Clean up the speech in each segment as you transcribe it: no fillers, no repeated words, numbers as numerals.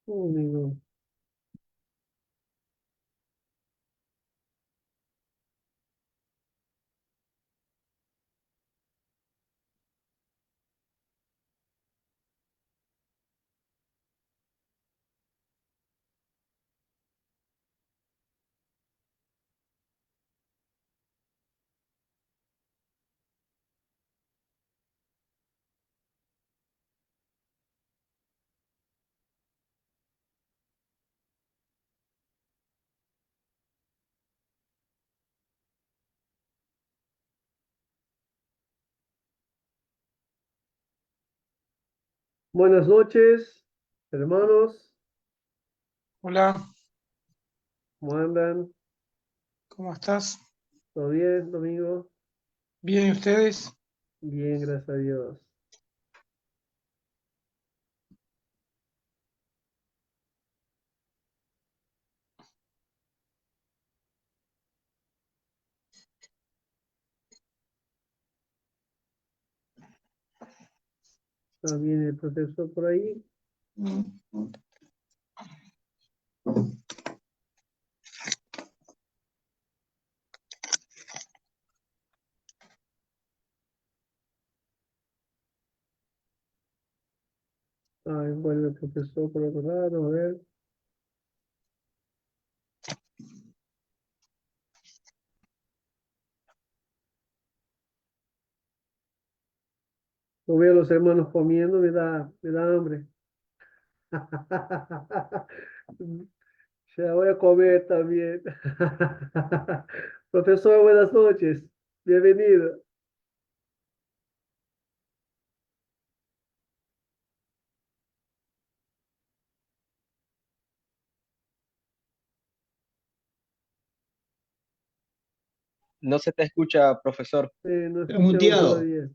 Amigo. Buenas noches, hermanos. Hola, ¿Cómo andan? ¿cómo estás? ¿Todo bien, Domingo? ¿Bien y ustedes? Bien, gracias a Dios. ¿Está bien el profesor por ahí? Ay, bueno, el profesor por otro lado, a ver. Yo veo a los hermanos comiendo, me da hambre. Ya voy a comer también. Profesor, buenas noches. Bienvenido. No se te escucha, profesor. No Pero escuchamos muteado. todavía.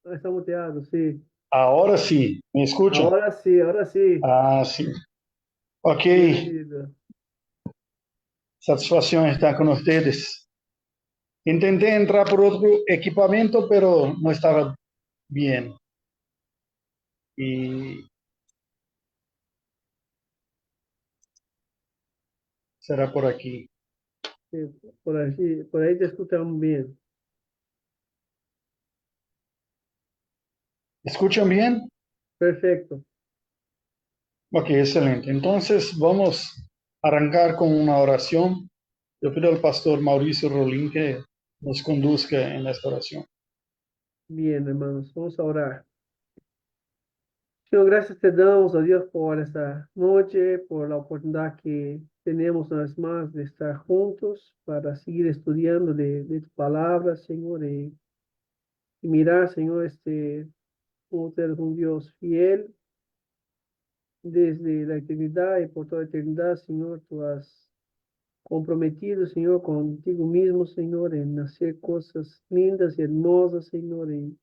Ah, está muteado, sí. Ahora sí, ¿me escuchan? Ahora sí, ahora sí. Ah, sí. Ok, Bienvenido. satisfacción estar con ustedes. Intenté entrar por otro equipamiento, pero no estaba bien. Y será por aquí. Sí, por ahí te escuchamos bien. ¿Escuchan bien? Perfecto. Ok, excelente. Entonces vamos a arrancar con una oración. Yo pido al pastor Mauricio Rolín que nos conduzca en esta oración. Bien, hermanos, vamos a orar. Señor, gracias te damos a Dios por esta noche, por la oportunidad que tenemos una vez más de estar juntos para seguir estudiando de tu palabra, Señor, y mirar, Señor, cómo tú eres un Dios fiel desde la eternidad y por toda eternidad, Señor, tú has comprometido, Señor, contigo mismo, Señor, en hacer cosas lindas y hermosas, Señor, en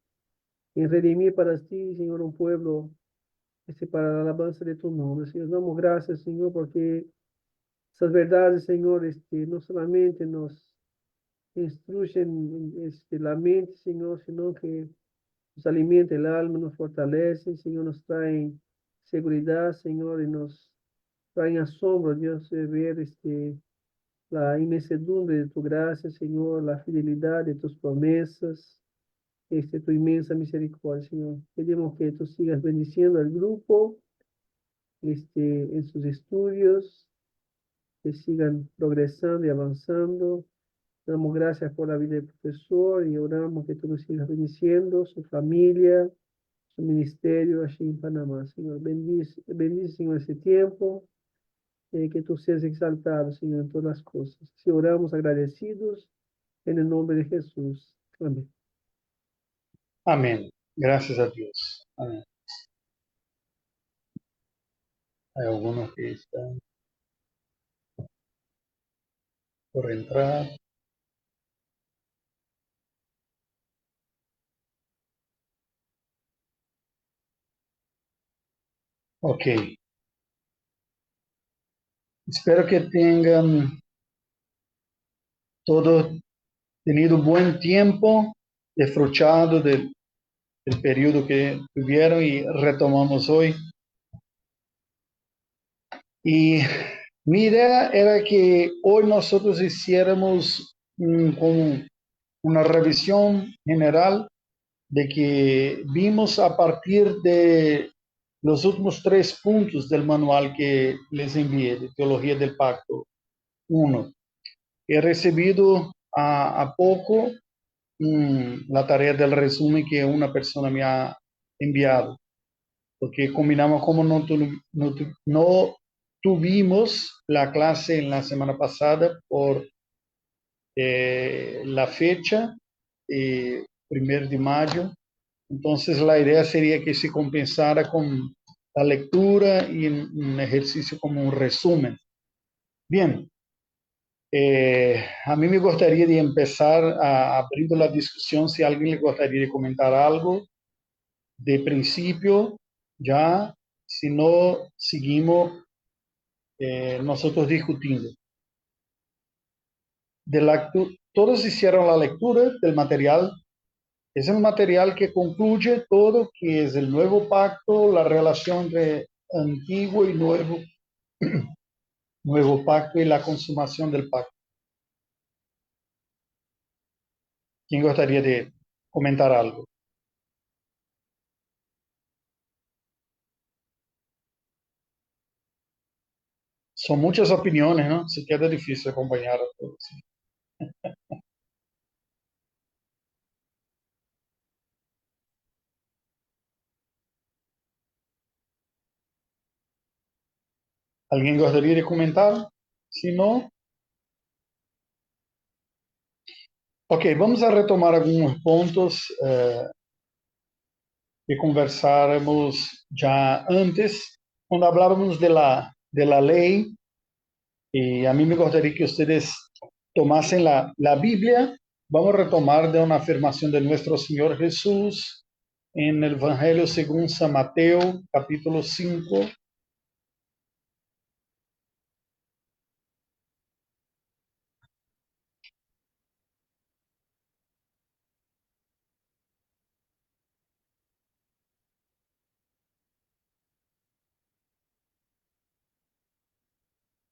redimir para ti, Señor, un pueblo para la alabanza de tu nombre. Señor, damos gracias, Señor, porque esas verdades, Señor, no solamente nos instruyen la mente, Señor, sino que nos alimenta el alma, nos fortalece, Señor, nos traen seguridad, Señor, y nos traen asombro, Dios, de ver la inmensidumbre de tu gracia, Señor, la fidelidad de tus promesas, tu inmensa misericordia, Señor. Pedimos que tú sigas bendiciendo al grupo, en sus estudios, que sigan progresando y avanzando. Damos gracias por la vida del profesor y oramos que tú nos sigas bendiciendo, su familia, su ministerio allí en Panamá. Señor, bendice, bendice, Señor, ese tiempo, que tú seas exaltado, Señor, en todas las cosas. Si oramos agradecidos en el nombre de Jesús. Amén. Amén. Gracias a Dios. Amén. Hay algunos que están por entrar. Ok. Espero que tengan todo tenido buen tiempo, disfrutado del periodo que tuvieron y retomamos hoy. Y mi idea era que hoy nosotros hiciéramos como una revisión general de que vimos a partir de los últimos 3 puntos del manual que les envié de Teología del Pacto. 1. He recibido a poco la tarea del resumen que una persona me ha enviado, porque combinamos como no tuvimos la clase en la semana pasada por la fecha, 1 de mayo. Entonces la idea sería que se compensara con la lectura y un ejercicio como un resumen. Bien, a mí me gustaría de empezar abriendo la discusión si a alguien le gustaría de comentar algo de principio, ya, si no, seguimos nosotros discutiendo. Todos hicieron la lectura del material. Es el material que concluye todo, que es el nuevo pacto, la relación entre antiguo y nuevo, nuevo pacto y la consumación del pacto. ¿Quién gustaría de comentar algo? Son muchas opiniones, ¿no? Se queda difícil acompañar a todos. ¿Alguien gustaría de comentar? Si no, ok, vamos a retomar algunos puntos que conversáramos ya antes, cuando hablábamos de la ley. Y a mí me gustaría que ustedes tomasen la Biblia. Vamos a retomar de una afirmación de nuestro Señor Jesús en el Evangelio según San Mateo, capítulo 5.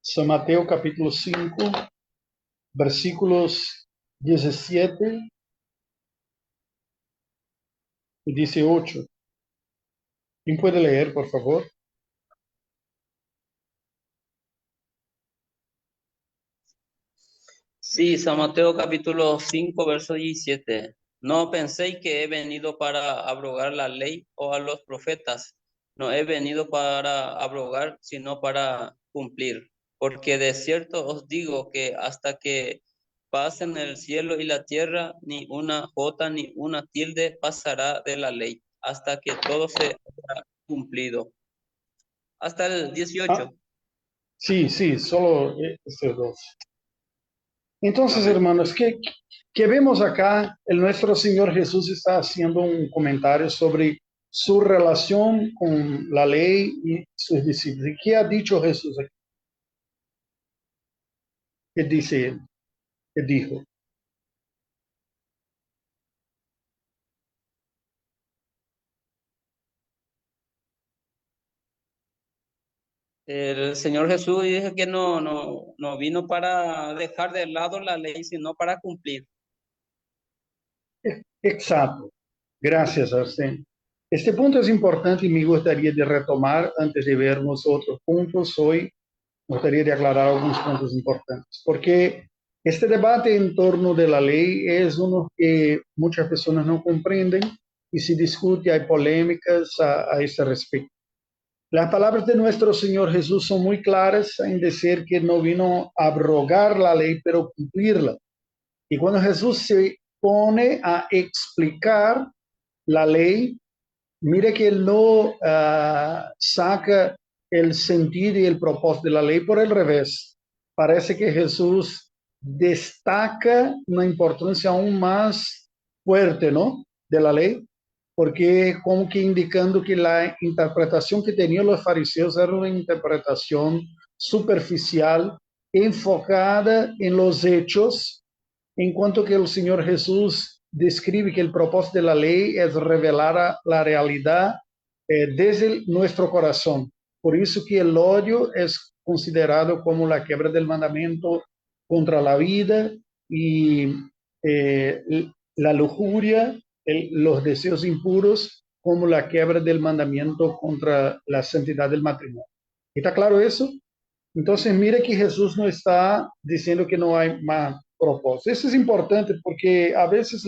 San Mateo, capítulo 5, versículos 17 y 18. ¿Quién puede leer, por favor? Sí, San Mateo capítulo 5, verso 17. No penséis que he venido para abrogar la ley o a los profetas. No he venido para abrogar, sino para cumplir. Porque de cierto os digo que hasta que pasen el cielo y la tierra, ni una jota ni una tilde pasará de la ley, hasta que todo se haya cumplido. Hasta el 18. Sí, solo estos dos. Entonces, Amén. hermanos, ¿qué vemos acá? Nuestro Señor Jesús está haciendo un comentario sobre su relación con la ley y sus discípulos. ¿Y qué ha dicho Jesús aquí? ¿Qué dice él? ¿Qué dijo? El Señor Jesús dice que no vino para dejar de lado la ley, sino para cumplir. Exacto. Gracias, Arsén. Este punto es importante y me gustaría de retomar antes de vernos otros puntos. Hoy me gustaría de aclarar algunos puntos importantes, porque este debate en torno de la ley es uno que muchas personas no comprenden y se discute, hay polémicas a este respecto. Las palabras de nuestro Señor Jesús son muy claras en decir que no vino a abrogar la ley, pero cumplirla. Y cuando Jesús se pone a explicar la ley, mire que él no saca el sentido y el propósito de la ley por el revés. Parece que Jesús destaca una importancia aún más fuerte, ¿no?, de la ley, porque como que indicando que la interpretación que tenían los fariseos era una interpretación superficial, enfocada en los hechos, en cuanto que el Señor Jesús describe que el propósito de la ley es revelar la realidad desde nuestro corazón. Por eso que el odio es considerado como la quiebra del mandamiento contra la vida y eh, la lujuria, los deseos impuros, como la quiebra del mandamiento contra la santidad del matrimonio. ¿Está claro eso? Entonces, mire que Jesús no está diciendo que no hay más propósito. Eso es importante porque a veces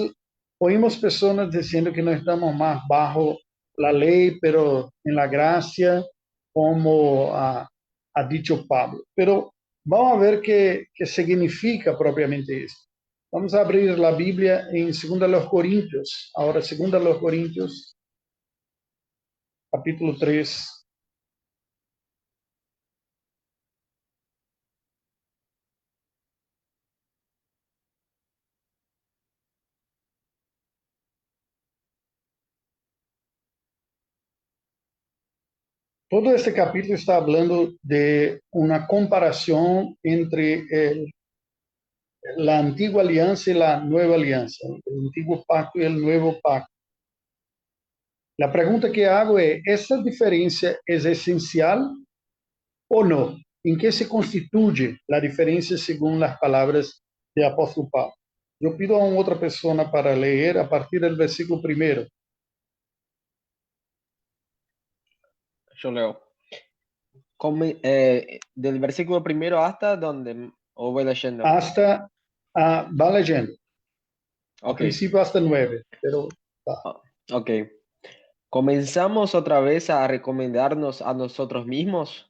oímos personas diciendo que no estamos más bajo la ley, pero en la gracia, como ha dicho Pablo. Pero vamos a ver qué significa propiamente esto. Vamos a abrir la Biblia en 2 Corintios. Ahora, 2 Corintios, capítulo 3. Todo este capítulo está hablando de una comparación entre la antigua alianza y la nueva alianza, el antiguo pacto y el nuevo pacto. La pregunta que hago es, ¿esa diferencia es esencial o no? ¿En qué se constituye la diferencia según las palabras de apóstol Pablo? Yo pido a otra persona para leer a partir del versículo 1. Yo leo. Del versículo 1 hasta donde, o voy leyendo. Hasta, va leyendo, al Ok, principio hasta 9, pero ok. ¿Comenzamos otra vez a recomendarnos a nosotros mismos?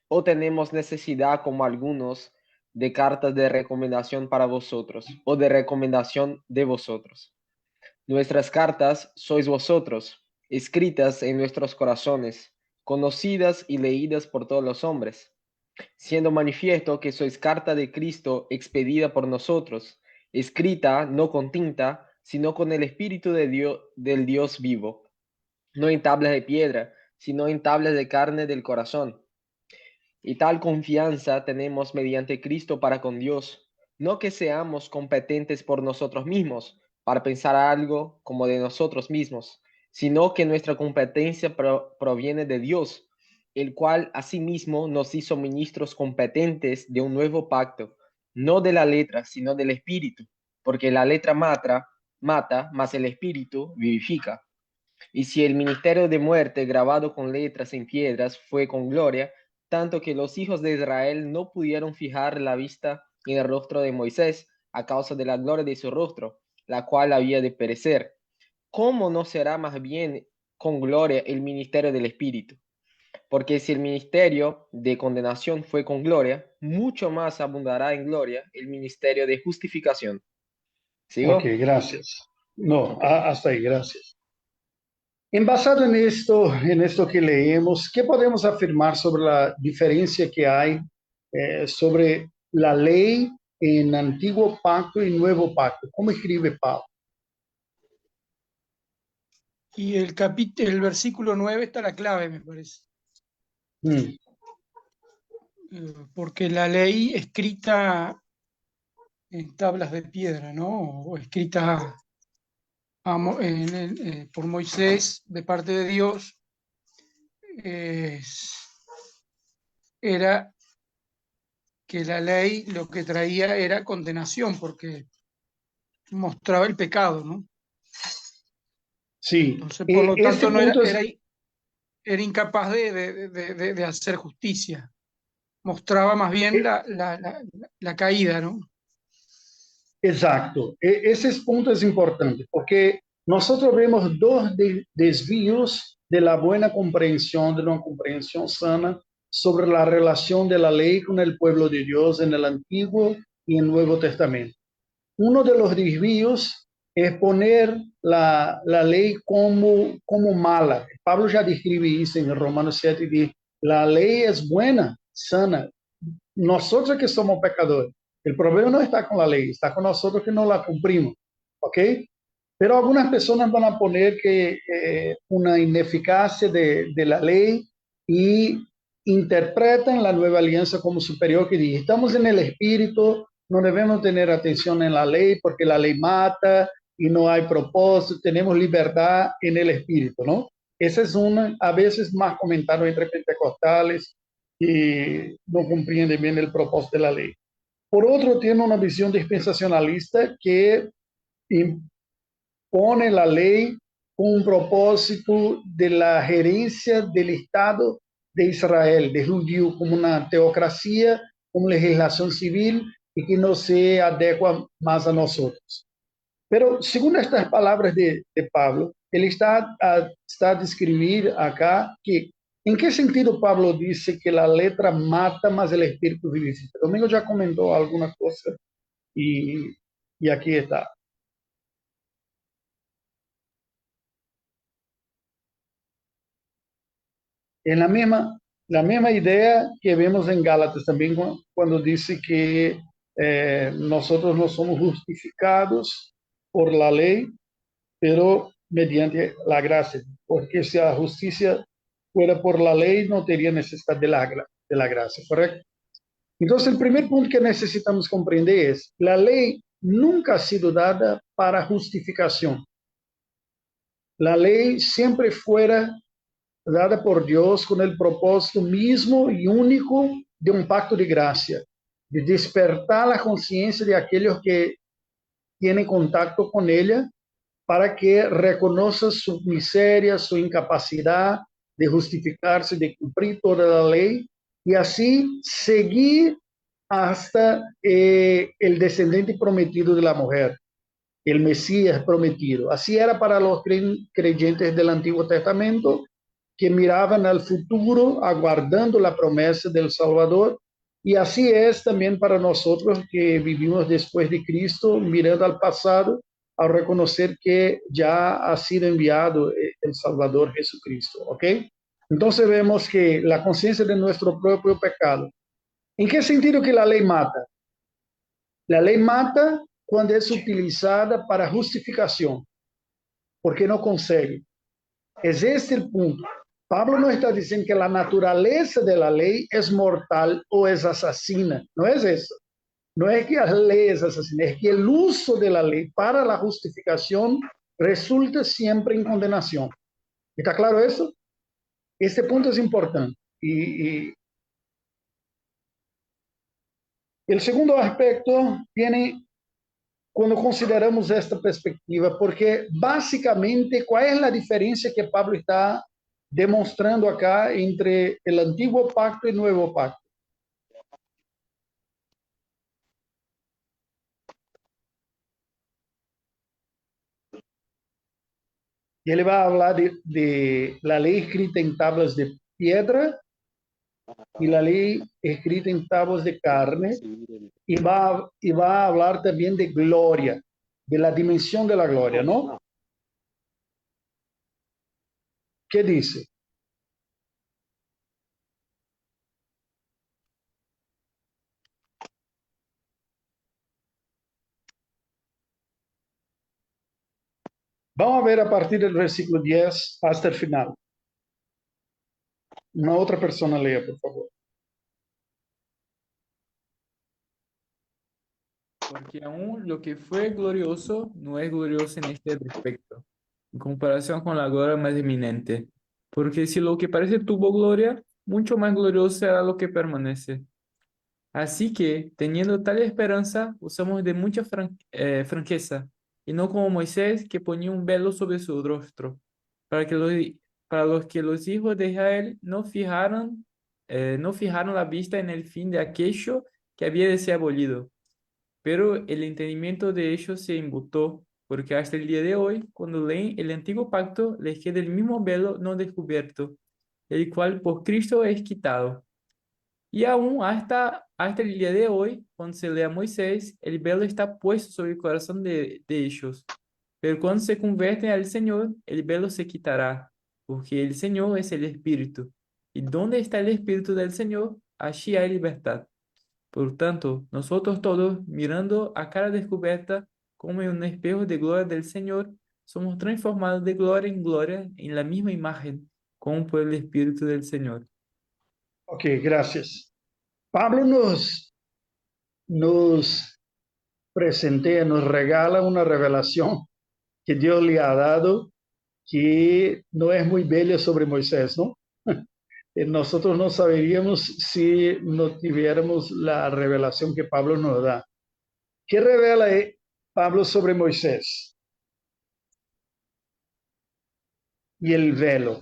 ¿O tenemos necesidad, como algunos, de cartas de recomendación para vosotros o de recomendación de vosotros? Nuestras cartas sois vosotros, escritas en nuestros corazones, conocidas y leídas por todos los hombres, siendo manifiesto que sois carta de Cristo expedida por nosotros, escrita no con tinta, sino con el Espíritu de Dios, del Dios vivo, no en tablas de piedra, sino en tablas de carne del corazón. Y tal confianza tenemos mediante Cristo para con Dios, no que seamos competentes por nosotros mismos para pensar algo como de nosotros mismos, sino que nuestra competencia proviene de Dios, el cual asimismo nos hizo ministros competentes de un nuevo pacto, no de la letra, sino del Espíritu, porque la letra mata, mas el Espíritu vivifica. Y si el ministerio de muerte grabado con letras en piedras fue con gloria, tanto que los hijos de Israel no pudieron fijar la vista en el rostro de Moisés a causa de la gloria de su rostro, la cual había de perecer, ¿cómo no será más bien con gloria el ministerio del Espíritu? Porque si el ministerio de condenación fue con gloria, mucho más abundará en gloria el ministerio de justificación. ¿Sigo? ok, gracias. No, Ok. hasta ahí, gracias. Basado en esto que leemos, ¿qué podemos afirmar sobre la diferencia que hay sobre la ley en Antiguo Pacto y Nuevo Pacto? ¿Cómo escribe Pablo? Y el versículo 9 está la clave, me parece. Mm, Porque la ley escrita en tablas de piedra, ¿no? O escrita por Moisés de parte de Dios, era que la ley lo que traía era condenación, porque mostraba el pecado, ¿no? sí, Entonces, por lo este tanto, no punto era incapaz de hacer justicia. Mostraba más bien eh, la caída, ¿no? exacto. Ese punto es importante porque nosotros vemos dos desvíos de la buena comprensión, de una comprensión sana sobre la relación de la ley con el pueblo de Dios en el Antiguo y el Nuevo Testamento. Uno de los desvíos es poner la ley como mala. Pablo ya describe eso en Romanos 7 y dice, la ley es buena, sana. Nosotros que somos pecadores, el problema no está con la ley, está con nosotros que no la cumplimos, ¿ok? Pero algunas personas van a poner que una ineficacia de la ley y interpretan la nueva alianza como superior, que dice, estamos en el espíritu, no debemos tener atención en la ley porque la ley mata y no hay propósito, tenemos libertad en el espíritu, ¿no? Ese es a veces más comentario entre pentecostales que no comprende bien el propósito de la ley. Por otro, tiene una visión dispensacionalista que impone la ley con un propósito de la gerencia del Estado de Israel, de judío, como una teocracia, como legislación civil y que no se adecua más a nosotros. Pero según estas palabras de Pablo, él está a describir acá que, ¿en qué sentido Pablo dice que la letra mata, mas el espíritu vivifica? Domingo ya comentó alguna cosa y aquí está. En la misma idea que vemos en Gálatas también cuando dice que nosotros no somos justificados por la ley, pero mediante la gracia, porque si la justicia fuera por la ley, no tendría necesidad de la gracia, ¿correcto? Entonces, el primer punto que necesitamos comprender es, la ley nunca ha sido dada para justificación. La ley siempre fuera dada por Dios con el propósito mismo y único de un pacto de gracia, de despertar la conciencia de aquellos que tienen contacto con ella para que reconozca su miseria, su incapacidad de justificarse, de cumplir toda la ley y así seguir hasta el descendiente prometido de la mujer, el Mesías prometido. Así era para los creyentes del Antiguo Testamento, que miraban al futuro, aguardando la promesa del Salvador. Y así es también para nosotros que vivimos después de Cristo, mirando al pasado, al reconocer que ya ha sido enviado el Salvador Jesucristo. ¿Ok? Entonces vemos que la conciencia de nuestro propio pecado. ¿En qué sentido que la ley mata? La ley mata cuando es utilizada para justificación, porque no consegue. Es este el punto. Pablo no está diciendo que la naturaleza de la ley es mortal o es asesina. No es eso. No es que la ley es asesina, es que el uso de la ley para la justificación resulta siempre en condenación. ¿Está claro eso? Este punto es importante. Y el segundo aspecto viene cuando consideramos esta perspectiva, porque básicamente, ¿cuál es la diferencia que Pablo está demostrando acá entre el antiguo pacto y el nuevo pacto? Y él va a hablar de la ley escrita en tablas de piedra y la ley escrita en tablas de carne, y va a hablar también de gloria, de la dimensión de la gloria, ¿no? ¿Qué dice? Vamos a ver a partir del versículo 10 hasta el final. Una otra persona lea, por favor. Porque aún lo que fue glorioso no es glorioso en este respecto, en comparación con la gloria más eminente. Porque si lo que parece tuvo gloria, mucho más glorioso será lo que permanece. Así que, teniendo tal esperanza, usamos de mucha franqueza, y no como Moisés, que ponía un velo sobre su rostro, para que para los que los hijos de Israel no fijaron la vista en el fin de aquello que había de ser abolido. Pero el entendimiento de ellos se embutó, porque hasta el día de hoy, cuando leen el antiguo pacto, les queda el mismo velo no descubierto, el cual por Cristo es quitado. Y aún hasta el día de hoy, cuando se lee a Moisés, el velo está puesto sobre el corazón de ellos. Pero cuando se convierten al Señor, el velo se quitará, porque el Señor es el Espíritu. Y donde está el Espíritu del Señor, allí hay libertad. Por tanto, nosotros todos, mirando a cara descubierta, como en un espejo de gloria del Señor, somos transformados de gloria en gloria en la misma imagen, como por el Espíritu del Señor. Ok, gracias. Pablo nos presentea, nos regala una revelación que Dios le ha dado que no es muy bella sobre Moisés, ¿no? nosotros no saberíamos si no tuviéramos la revelación que Pablo nos da. ¿Qué revela Pablo sobre Moisés y el velo?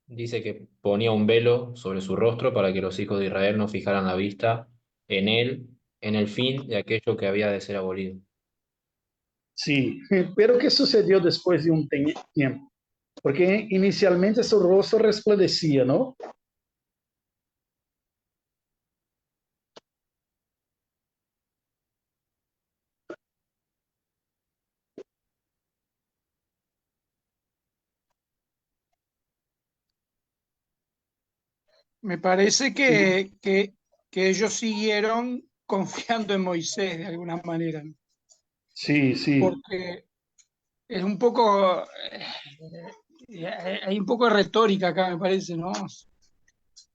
Dice que ponía un velo sobre su rostro para que los hijos de Israel no fijaran la vista en él, en el fin de aquello que había de ser abolido. Sí, pero ¿qué sucedió después de un tiempo? Porque inicialmente su rostro resplandecía, ¿no? Me parece que ellos siguieron confiando en Moisés de alguna manera, ¿no? Sí, sí. Porque es un poco, hay un poco de retórica acá, me parece, ¿no? No,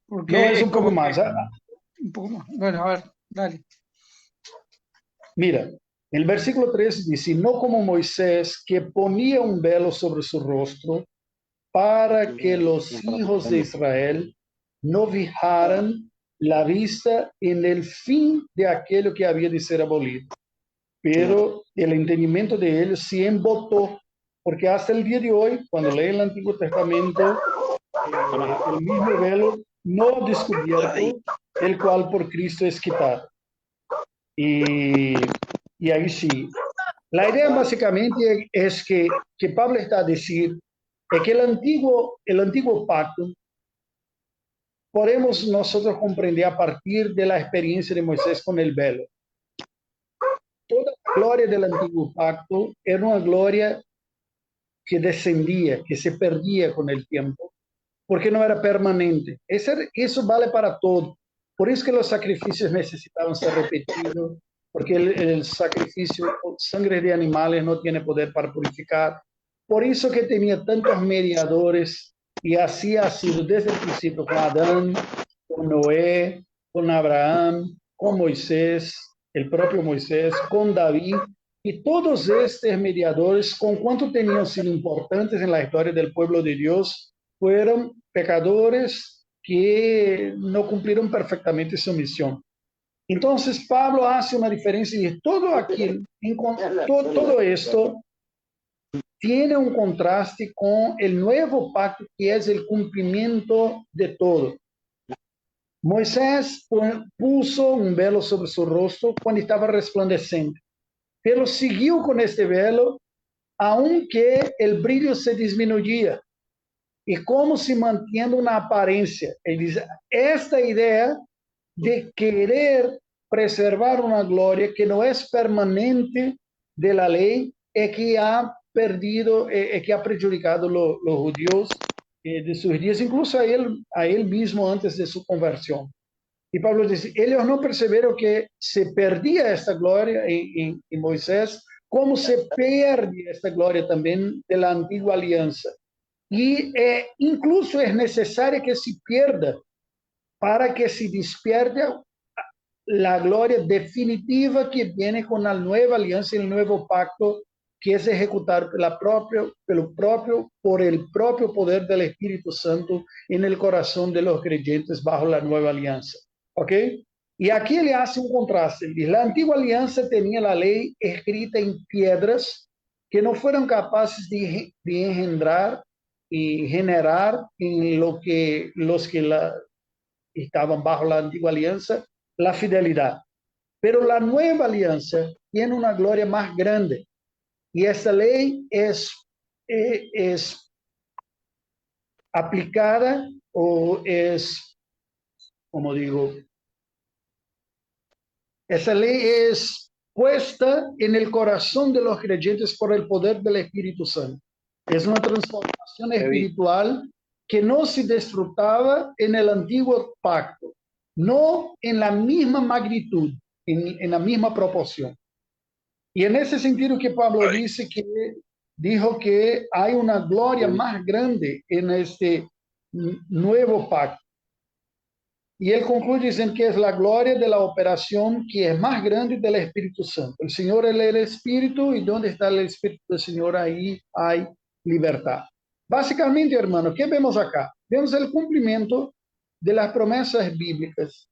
Porque es es un poco como más. que, un poco más. Bueno, a ver, dale. Mira, el versículo 3 dice, no como Moisés, que ponía un velo sobre su rostro para que los hijos de Israel no fijaran la vista en el fin de aquello que había de ser abolido. Pero el entendimiento de ellos sí embotó, porque hasta el día de hoy, cuando leen el Antiguo Testamento, el mismo velo no descubierto, el cual por Cristo es quitado. Y ahí sí. La idea básicamente es que Pablo está a decir es que el antiguo pacto podemos nosotros comprender a partir de la experiencia de Moisés con el velo. Toda la gloria del antiguo pacto era una gloria que descendía, que se perdía con el tiempo, porque no era permanente. Eso vale para todo. Por eso que los sacrificios necesitaban ser repetidos, porque el sacrificio, sangre de animales no tiene poder para purificar. Por eso que tenía tantos mediadores, y así ha sido desde el principio con Adán, con Noé, con Abraham, con Moisés, el propio Moisés, con David, y todos estos mediadores, con cuánto tenían sido importantes en la historia del pueblo de Dios, fueron pecadores que no cumplieron perfectamente su misión. Entonces Pablo hace una diferencia y todo aquí, todo esto tiene un contraste con el nuevo pacto que es el cumplimiento de todo. Moisés puso un velo sobre su rostro cuando estaba resplandeciente, pero siguió con este velo aunque el brillo se disminuía. Y cómo se mantiene una apariencia. Él dice, esta idea de querer preservar una gloria que no es permanente de la ley es que ha perdido, es que ha perjudicado los judíos de sus días, incluso a él mismo antes de su conversión. Y Pablo dice, ellos no percibieron que se perdía esta gloria en Moisés, como se pierde esta gloria también de la antigua alianza. Y incluso es necesario que se pierda para que se despierte la gloria definitiva que viene con la nueva alianza y el nuevo pacto, que es ejecutar por el propio poder del Espíritu Santo en el corazón de los creyentes bajo la nueva alianza. ¿Ok? Y aquí le hace un contraste. La antigua alianza tenía la ley escrita en piedras que no fueron capaces de engendrar y generar en lo que los que estaban bajo la antigua alianza la fidelidad. Pero la nueva alianza tiene una gloria más grande y esta ley es aplicada o es, como digo, esa ley es puesta en el corazón de los creyentes por el poder del Espíritu Santo. Es una transformación espiritual que no se disfrutaba en el antiguo pacto, no en la misma magnitud, en la misma proporción. Y en ese sentido que Pablo dijo que hay una gloria más grande en este nuevo pacto. Y él concluye diciendo que es la gloria de la operación que es más grande del Espíritu Santo. El Señor es el Espíritu y donde está el Espíritu del Señor, ahí hay libertad. Básicamente, hermano, ¿qué vemos acá? Vemos el cumplimiento de las promesas bíblicas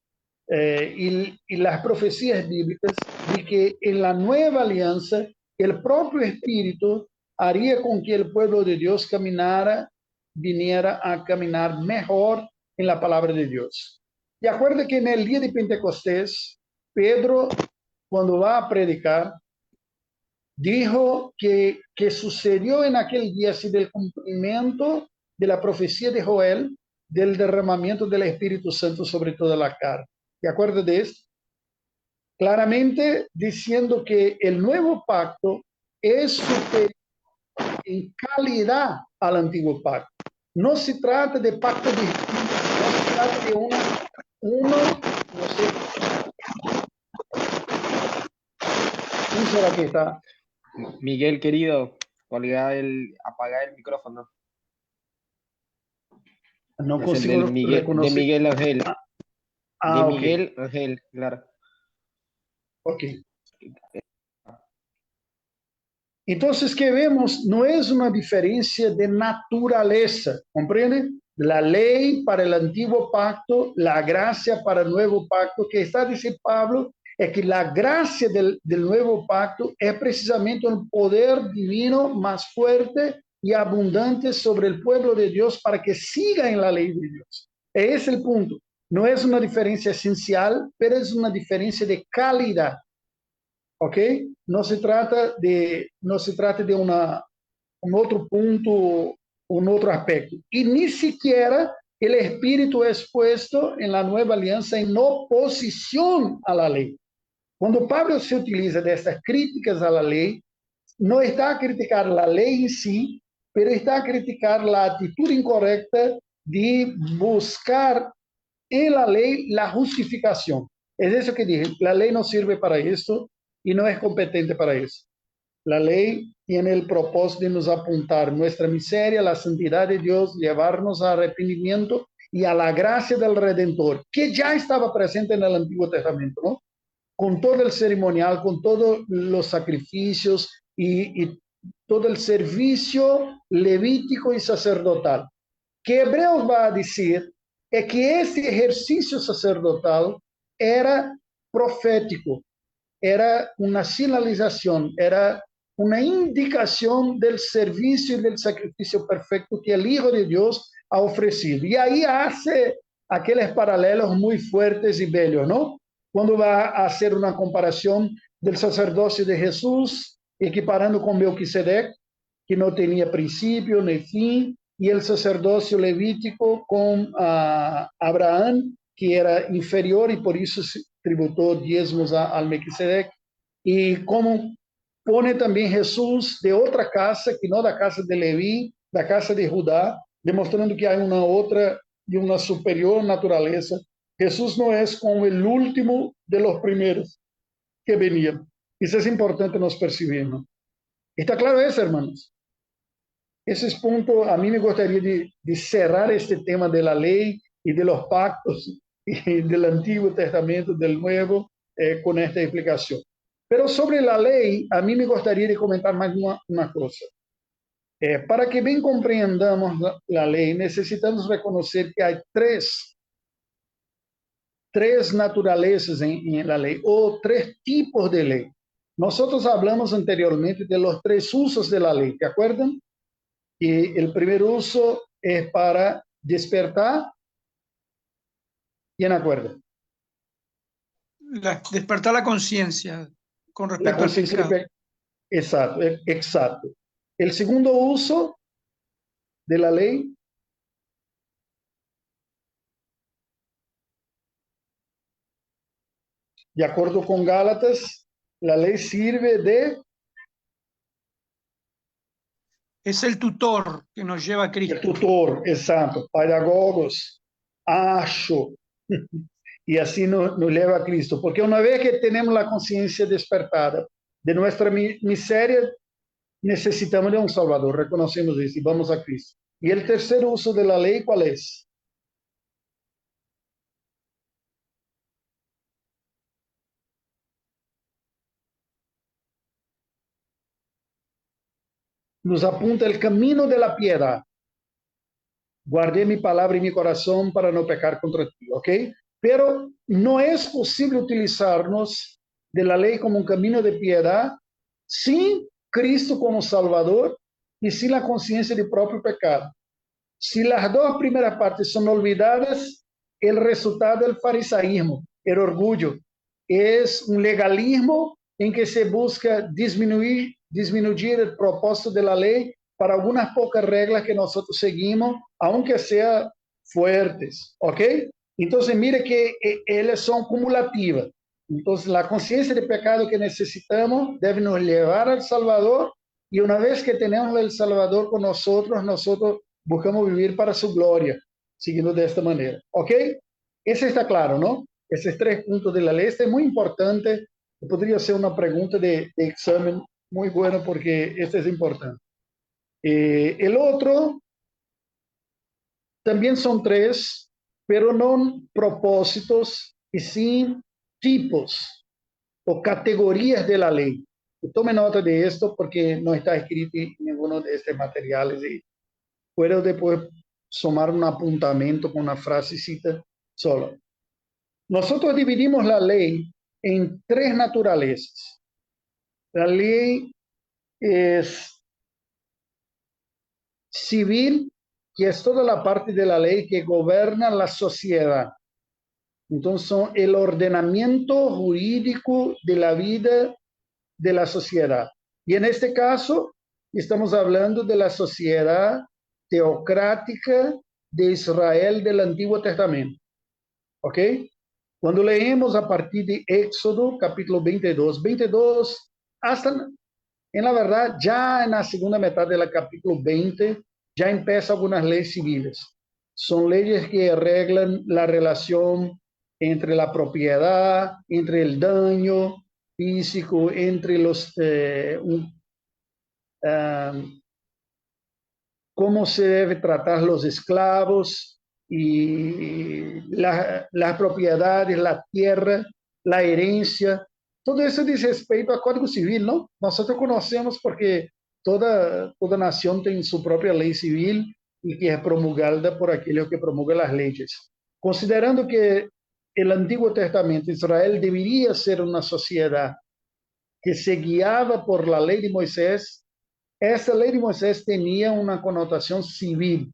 y las profecías bíblicas de que en la nueva alianza el propio Espíritu haría con que el pueblo de Dios viniera a caminar mejor en la palabra de Dios. De acuerdo que en el día de Pentecostés, Pedro, cuando va a predicar, dijo que sucedió en aquel día así del cumplimiento de la profecía de Joel, del derramamiento del Espíritu Santo sobre toda la carne. ¿De acuerdo de esto? Claramente diciendo que el nuevo pacto es superior en calidad al antiguo pacto. No se trata de pacto distinto, no se trata de uno, no sé. ¿Quién será que está? Miguel, querido, apaga el micrófono. No Es el consigo del Miguel, de reconocer. Miguel Ángel. De Ok. Miguel Ángel, claro. Ok. Entonces, ¿qué vemos? No es una diferencia de naturaleza, ¿comprende? La ley para el antiguo pacto, la gracia para el nuevo pacto, que está diciendo Pablo, es que la gracia del nuevo pacto es precisamente un poder divino más fuerte y abundante sobre el pueblo de Dios para que siga en la ley de Dios. Ese es el punto. No es una diferencia esencial, pero es una diferencia de calidad. ¿Ok? No se trata de un otro punto, un otro aspecto. Y ni siquiera el Espíritu es puesto en la nueva alianza en oposición a la ley. Cuando Pablo se utiliza de estas críticas a la ley, no está a criticar la ley en sí, pero está a criticar la actitud incorrecta de buscar en la ley la justificación. Es eso que dije, la ley no sirve para esto y no es competente para eso. La ley tiene el propósito de nos apuntar nuestra miseria, la santidad de Dios, llevarnos a arrepentimiento y a la gracia del Redentor, que ya estaba presente en el Antiguo Testamento, ¿no? Con todo el ceremonial, con todos los sacrificios y todo el servicio levítico y sacerdotal. Que Hebreos va a decir es que ese ejercicio sacerdotal era profético, era una sinalización, era una indicación del servicio y del sacrificio perfecto que el Hijo de Dios ha ofrecido. Y ahí hace aquellos paralelos muy fuertes y bellos, ¿no? Cuando va a hacer una comparación del sacerdocio de Jesús, equiparando con Melquisedec, que no tenía principio ni fin, y el sacerdocio levítico con Abraham, que era inferior y por eso tributó diezmos al Melquisedec, y como pone también Jesús de otra casa, que no da casa de Leví, da casa de Judá, demostrando que hay una otra y una superior naturaleza. Jesús no es como el último de los primeros que venían. Eso es importante nos percibir, ¿no? ¿Está claro eso, hermanos? Ese es punto, a mí me gustaría de cerrar este tema de la ley y de los pactos y del Antiguo Testamento, del Nuevo, con esta explicación. Pero sobre la ley, a mí me gustaría de comentar más una cosa. Para que bien comprendamos la ley, necesitamos reconocer que hay tres naturalezas en la ley, o tres tipos de ley. Nosotros hablamos anteriormente de los tres usos de la ley, ¿te acuerdan? Y el primer uso es para despertar. ¿Quién acuerda? Despertar la conciencia con La respecto al conciencia pecado. Exacto, exacto. El segundo uso de la ley de acuerdo con Gálatas, la ley sirve de Es el tutor que nos lleva a Cristo. tutor, exacto, pedagogos, acho, y así nos lleva a Cristo. Porque una vez que tenemos la conciencia despertada de nuestra miseria, necesitamos de un Salvador, reconocemos eso y vamos a Cristo. Y el tercer uso de la ley, ¿cuál es? nos apunta el camino de la piedad. Guardé mi palabra en mi corazón para no pecar contra ti, ¿ok? Pero no es posible utilizarnos de la ley como un camino de piedad sin Cristo como Salvador y sin la conciencia de propio pecado. Si las dos primeras partes son olvidadas, el resultado es el farisaísmo, el orgullo. Es un legalismo en que se busca disminuir el propósito de la ley para algunas pocas reglas que nosotros seguimos, aunque sean fuertes, ¿ok? Entonces, mire que ellas son cumulativas. Entonces, la conciencia de pecado que necesitamos debe nos llevar al Salvador, y una vez que tenemos el Salvador con nosotros, nosotros buscamos vivir para su gloria, siguiendo de esta manera, ¿ok? Ese está claro, ¿no? Esos 3 puntos de la ley. Este es muy importante. Podría ser una pregunta de examen muy buena porque este es importante. El otro también son 3, pero no propósitos y sí tipos o categorías de la ley. Tome nota de esto porque no está escrito en ninguno de estos materiales y puedo después sumar un apuntamiento con una frasecita solo. Nosotros dividimos la ley en 3 naturalezas. La ley es civil, que es toda la parte de la ley que gobierna la sociedad. Entonces, son el ordenamiento jurídico de la vida de la sociedad. Y en este caso, estamos hablando de la sociedad teocrática de Israel del Antiguo Testamento. ¿Ok? Cuando leemos a partir de Éxodo, capítulo 22, hasta, en la verdad, ya en la segunda mitad del capítulo 20, ya empiezan algunas leyes civiles. Son leyes que arreglan la relación entre la propiedad, entre el daño físico, entre los cómo se debe tratar los esclavos y las propiedades, la tierra, la herencia. Todo eso dice respecto al Código Civil, ¿no? Nosotros conocemos porque toda nación tiene su propia ley civil y que es promulgada por aquellos que promulgan las leyes. Considerando que el Antiguo Testamento, Israel debería ser una sociedad que se guiaba por la ley de Moisés, essa lei de Moisés tinha uma conotação civil.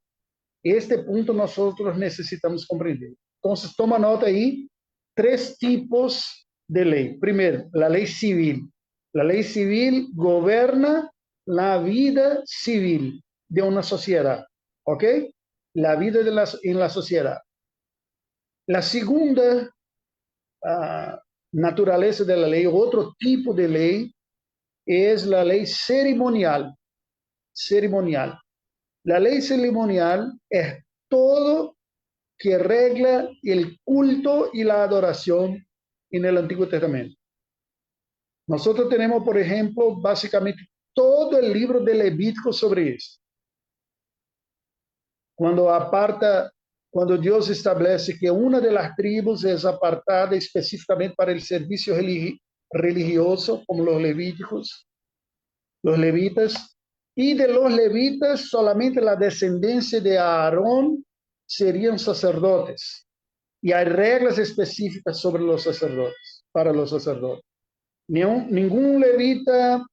Este ponto nosotros necesitamos compreender. Então, toma nota aí, 3 tipos de lei. Primeiro, a lei civil. A lei civil governa a vida civil de uma sociedade. ¿Ok? La vida en la sociedad. La segunda naturaleza de la ley, otro tipo de ley, es la ley ceremonial. Ceremonial. La ley ceremonial es todo que regla el culto y la adoración en el Antiguo Testamento. Nosotros tenemos, por ejemplo, básicamente todo el libro de Levítico sobre eso. Cuando Dios establece que una de las tribus es apartada específicamente para el servicio religioso, como los levíticos, los levitas, y de los levitas solamente la descendencia de Aarón serían sacerdotes. Y hay reglas específicas sobre los sacerdotes, para los sacerdotes. Ningún levita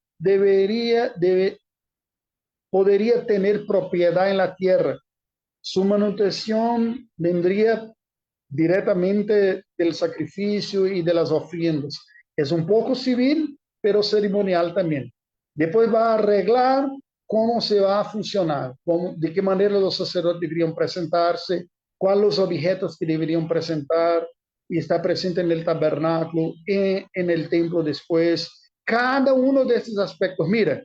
podría tener propiedad en la tierra. Su manutención vendría directamente del sacrificio y de las ofrendas. Es un poco civil, pero ceremonial también. Después va a arreglar cómo se va a funcionar, de qué manera los sacerdotes deberían presentarse, cuáles los objetos que deberían presentar, y está presente en el tabernáculo, en el templo después. Cada uno de estos aspectos, mira,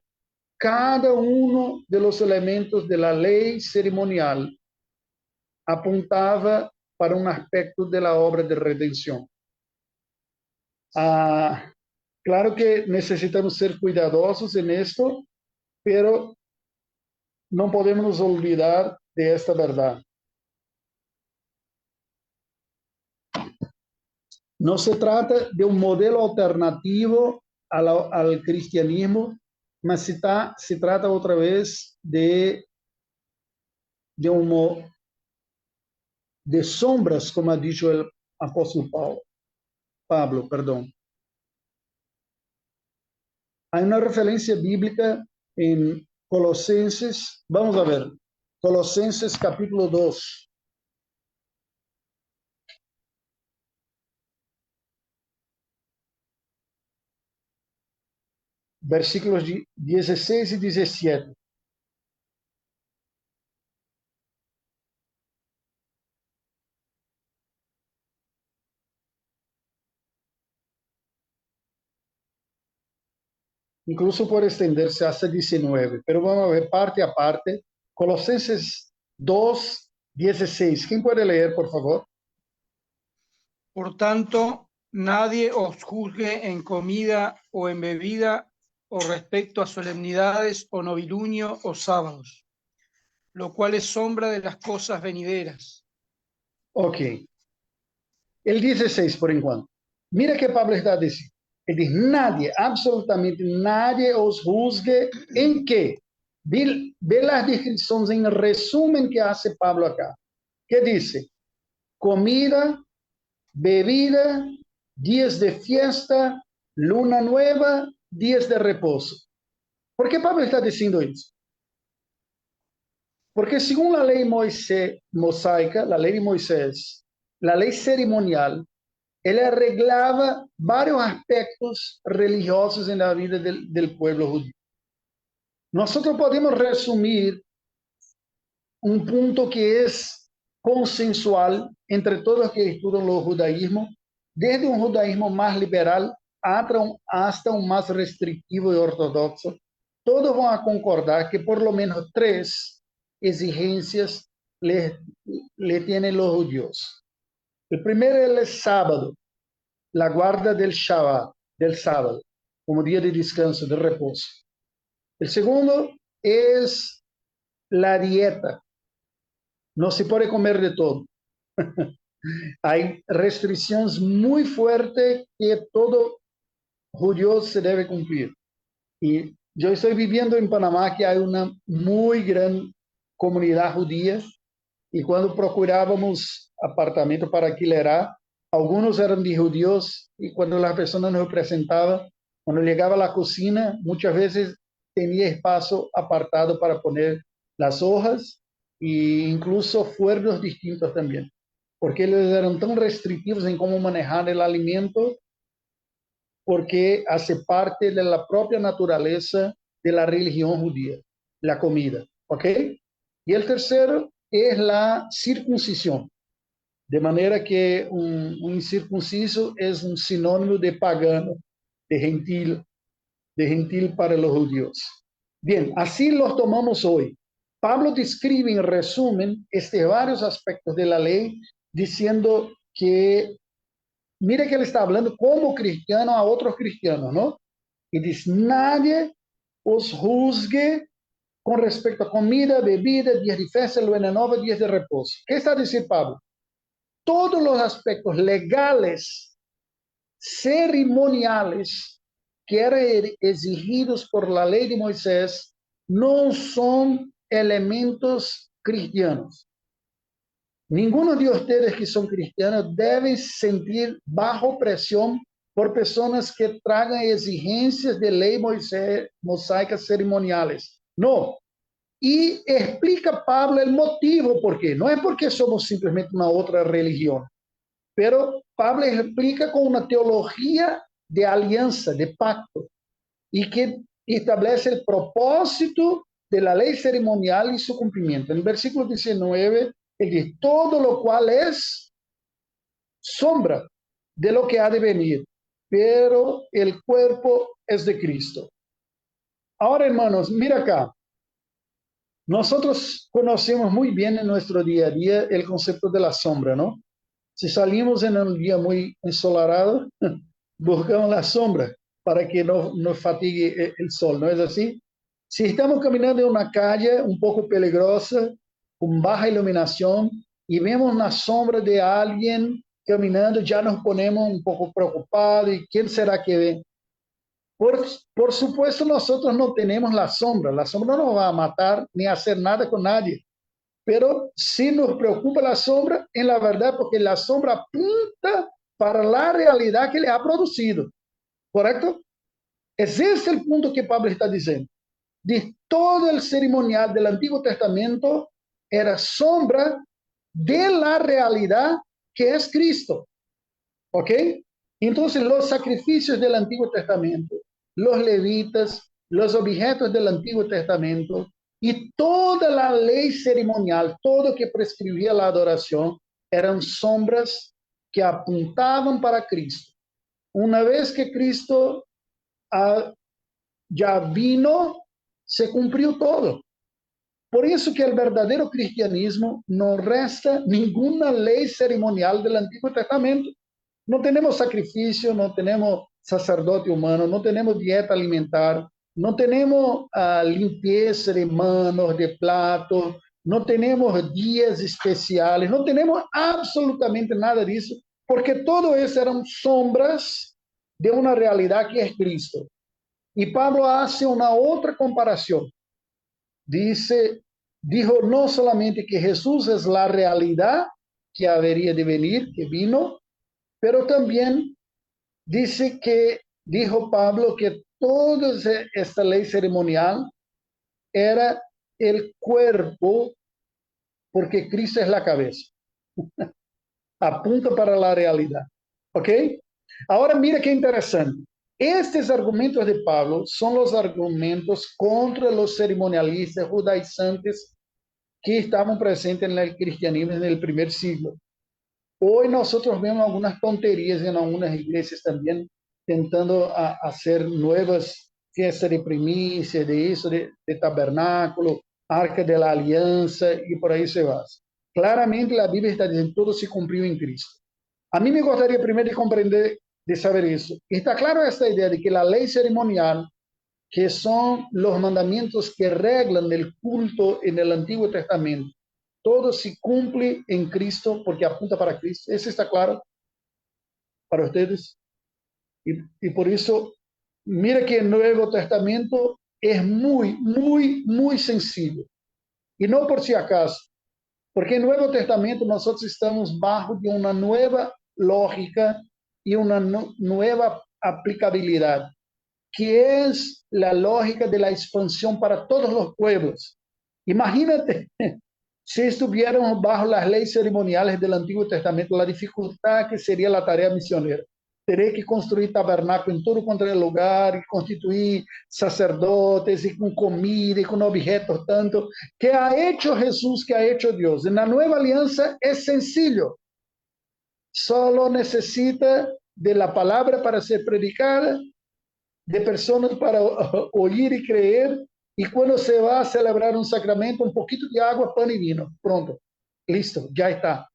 cada uno de los elementos de la ley ceremonial apuntaba para un aspecto de la obra de redención. Claro que necesitamos ser cuidadosos en esto, pero no podemos nos olvidar de esta verdad. No se trata de un modelo alternativo al cristianismo, mas se trata otra vez de sombras, como ha dicho el apóstol Pablo, perdón. Hay una referencia bíblica en Colosenses, vamos a ver, Colosenses capítulo 2. Versículos 16 y 17. Incluso puede extenderse hasta 19, pero vamos a ver parte a parte. Colosenses 2, 16. ¿Quién puede leer, por favor? Por tanto, nadie os juzgue en comida o en bebida o respecto a solemnidades o novilunio o sábados, lo cual es sombra de las cosas venideras. Ok. El 16, por enquanto. Mira que Pablo está diciendo. Él dice, nadie, absolutamente nadie os juzgue en qué. Ve las descripciones en resumen que hace Pablo acá. ¿Qué dice? Comida, bebida, días de fiesta, luna nueva, días de reposo. ¿Por qué Pablo está diciendo eso? Porque según la ley mosaica, la ley de Moisés, la ley ceremonial, él arreglaba varios aspectos religiosos en la vida del pueblo judío. Nosotros podemos resumir un punto que es consensual entre todos los que estudian el judaísmo, desde un judaísmo más liberal hasta un más restrictivo y ortodoxo. Todos van a concordar que por lo menos 3 exigencias le tienen los judíos. El primero es el sábado, la guarda del Shabbat, del sábado, como día de descanso, de reposo. El segundo es la dieta. No se puede comer de todo. Hay restricciones muy fuertes que todo judío se debe cumplir. Y yo estoy viviendo en Panamá, que hay una muy gran comunidad judía, y cuando procurábamos apartamento para alquilar, algunos eran de judíos, y cuando las personas nos presentaban, cuando llegaba a la cocina, muchas veces tenía espacio apartado para poner las hojas e incluso fuegos distintos también, porque ellos eran tan restrictivos en cómo manejar el alimento, porque hace parte de la propia naturaleza de la religión judía, la comida, ¿ok? Y el tercero es la circuncisión, de manera que un incircunciso es un sinónimo de pagano, de gentil para los judíos. Bien, así los tomamos hoy. Pablo describe en resumen varios aspectos de la ley, diciendo que, mire que él está hablando como cristiano a otros cristianos, ¿no? Y dice, nadie os juzgue con respecto a comida, bebida, días de fiesta, luna nueva, días de reposo. ¿Qué está diciendo Pablo? Todos los aspectos legales, ceremoniales, que eran exigidos por la ley de Moisés, no son elementos cristianos. Ninguno de ustedes que son cristianos debe sentir bajo presión por personas que tragan exigencias de ley mosaicas ceremoniales. No. Y explica Pablo el motivo por qué. No es porque somos simplemente una otra religión, pero Pablo explica con una teología de alianza, de pacto, y que establece el propósito de la ley ceremonial y su cumplimiento. En el versículo 19, él dice, todo lo cual es sombra de lo que ha de venir, pero el cuerpo es de Cristo. Ahora, hermanos, mira acá. Nosotros conocemos muy bien en nuestro día a día el concepto de la sombra, ¿no? Si salimos en un día muy ensolarado, buscamos la sombra para que no nos fatigue el sol, ¿no es así? Si estamos caminando en una calle un poco peligrosa, con baja iluminación, y vemos una sombra de alguien caminando, ya nos ponemos un poco preocupados, ¿y quién será que ve? Por supuesto, nosotros no tenemos la sombra no va a matar ni a hacer nada con nadie, pero sí nos preocupa la sombra en la verdad porque la sombra apunta para la realidad que le ha producido, ¿correcto? Ese es el punto que Pablo está diciendo. De todo el ceremonial del Antiguo Testamento era sombra de la realidad que es Cristo, ¿ok? Entonces los sacrificios del Antiguo Testamento, los levitas, los objetos del Antiguo Testamento y toda la ley ceremonial, todo que prescribía la adoración, eran sombras que apuntaban para Cristo. Una vez que Cristo ya vino, se cumplió todo. Por eso que el verdadero cristianismo no resta ninguna ley ceremonial del Antiguo Testamento. No tenemos sacrificio, no tenemos sacerdote humano, no tenemos dieta alimentar, no tenemos limpieza de manos, de platos, no tenemos días especiales, no tenemos absolutamente nada de eso, porque todo eso eran sombras de una realidad que es Cristo. Y Pablo hace una otra comparación. Dijo no solamente que Jesús es la realidad que habría de venir, que vino, pero también dijo Pablo que toda esta ley ceremonial era el cuerpo, porque Cristo es la cabeza. Apunta para la realidad. ¿Ok? Ahora mira qué interesante. Estos argumentos de Pablo son los argumentos contra los ceremonialistas judaizantes que estaban presentes en el cristianismo en el primer siglo. Hoy nosotros vemos algunas tonterías en algunas iglesias también, tentando hacer nuevas fiestas de primicia, de eso, de tabernáculo, arca de la alianza, y por ahí se va. Claramente la Biblia está diciendo, todo se cumplió en Cristo. A mí me gustaría primero de comprender, de saber eso. Está claro esta idea de que la ley ceremonial, que son los mandamientos que reglan el culto en el Antiguo Testamento, todo se cumple en Cristo porque apunta para Cristo. ¿Eso está claro para ustedes? Y por eso, mira que el Nuevo Testamento es muy, muy, muy sencillo. Y no por si acaso, porque en el Nuevo Testamento nosotros estamos bajo de una nueva lógica y una nueva aplicabilidad, que es la lógica de la expansión para todos los pueblos. Imagínate si estuviéramos bajo las leyes ceremoniales del Antiguo Testamento, la dificultad que sería la tarea misionera. Tener que construir tabernáculo en todo cuanto é lugar, y constituir sacerdotes, y con comida, y con objetos tanto, que ha hecho Jesús, que ha hecho Dios. En la nueva alianza es sencillo. Solo necesita de la palabra para ser predicada, de personas para oír y creer, y cuando se va a celebrar un sacramento, un poquito de agua, pan y vino. Pronto, listo, ya está.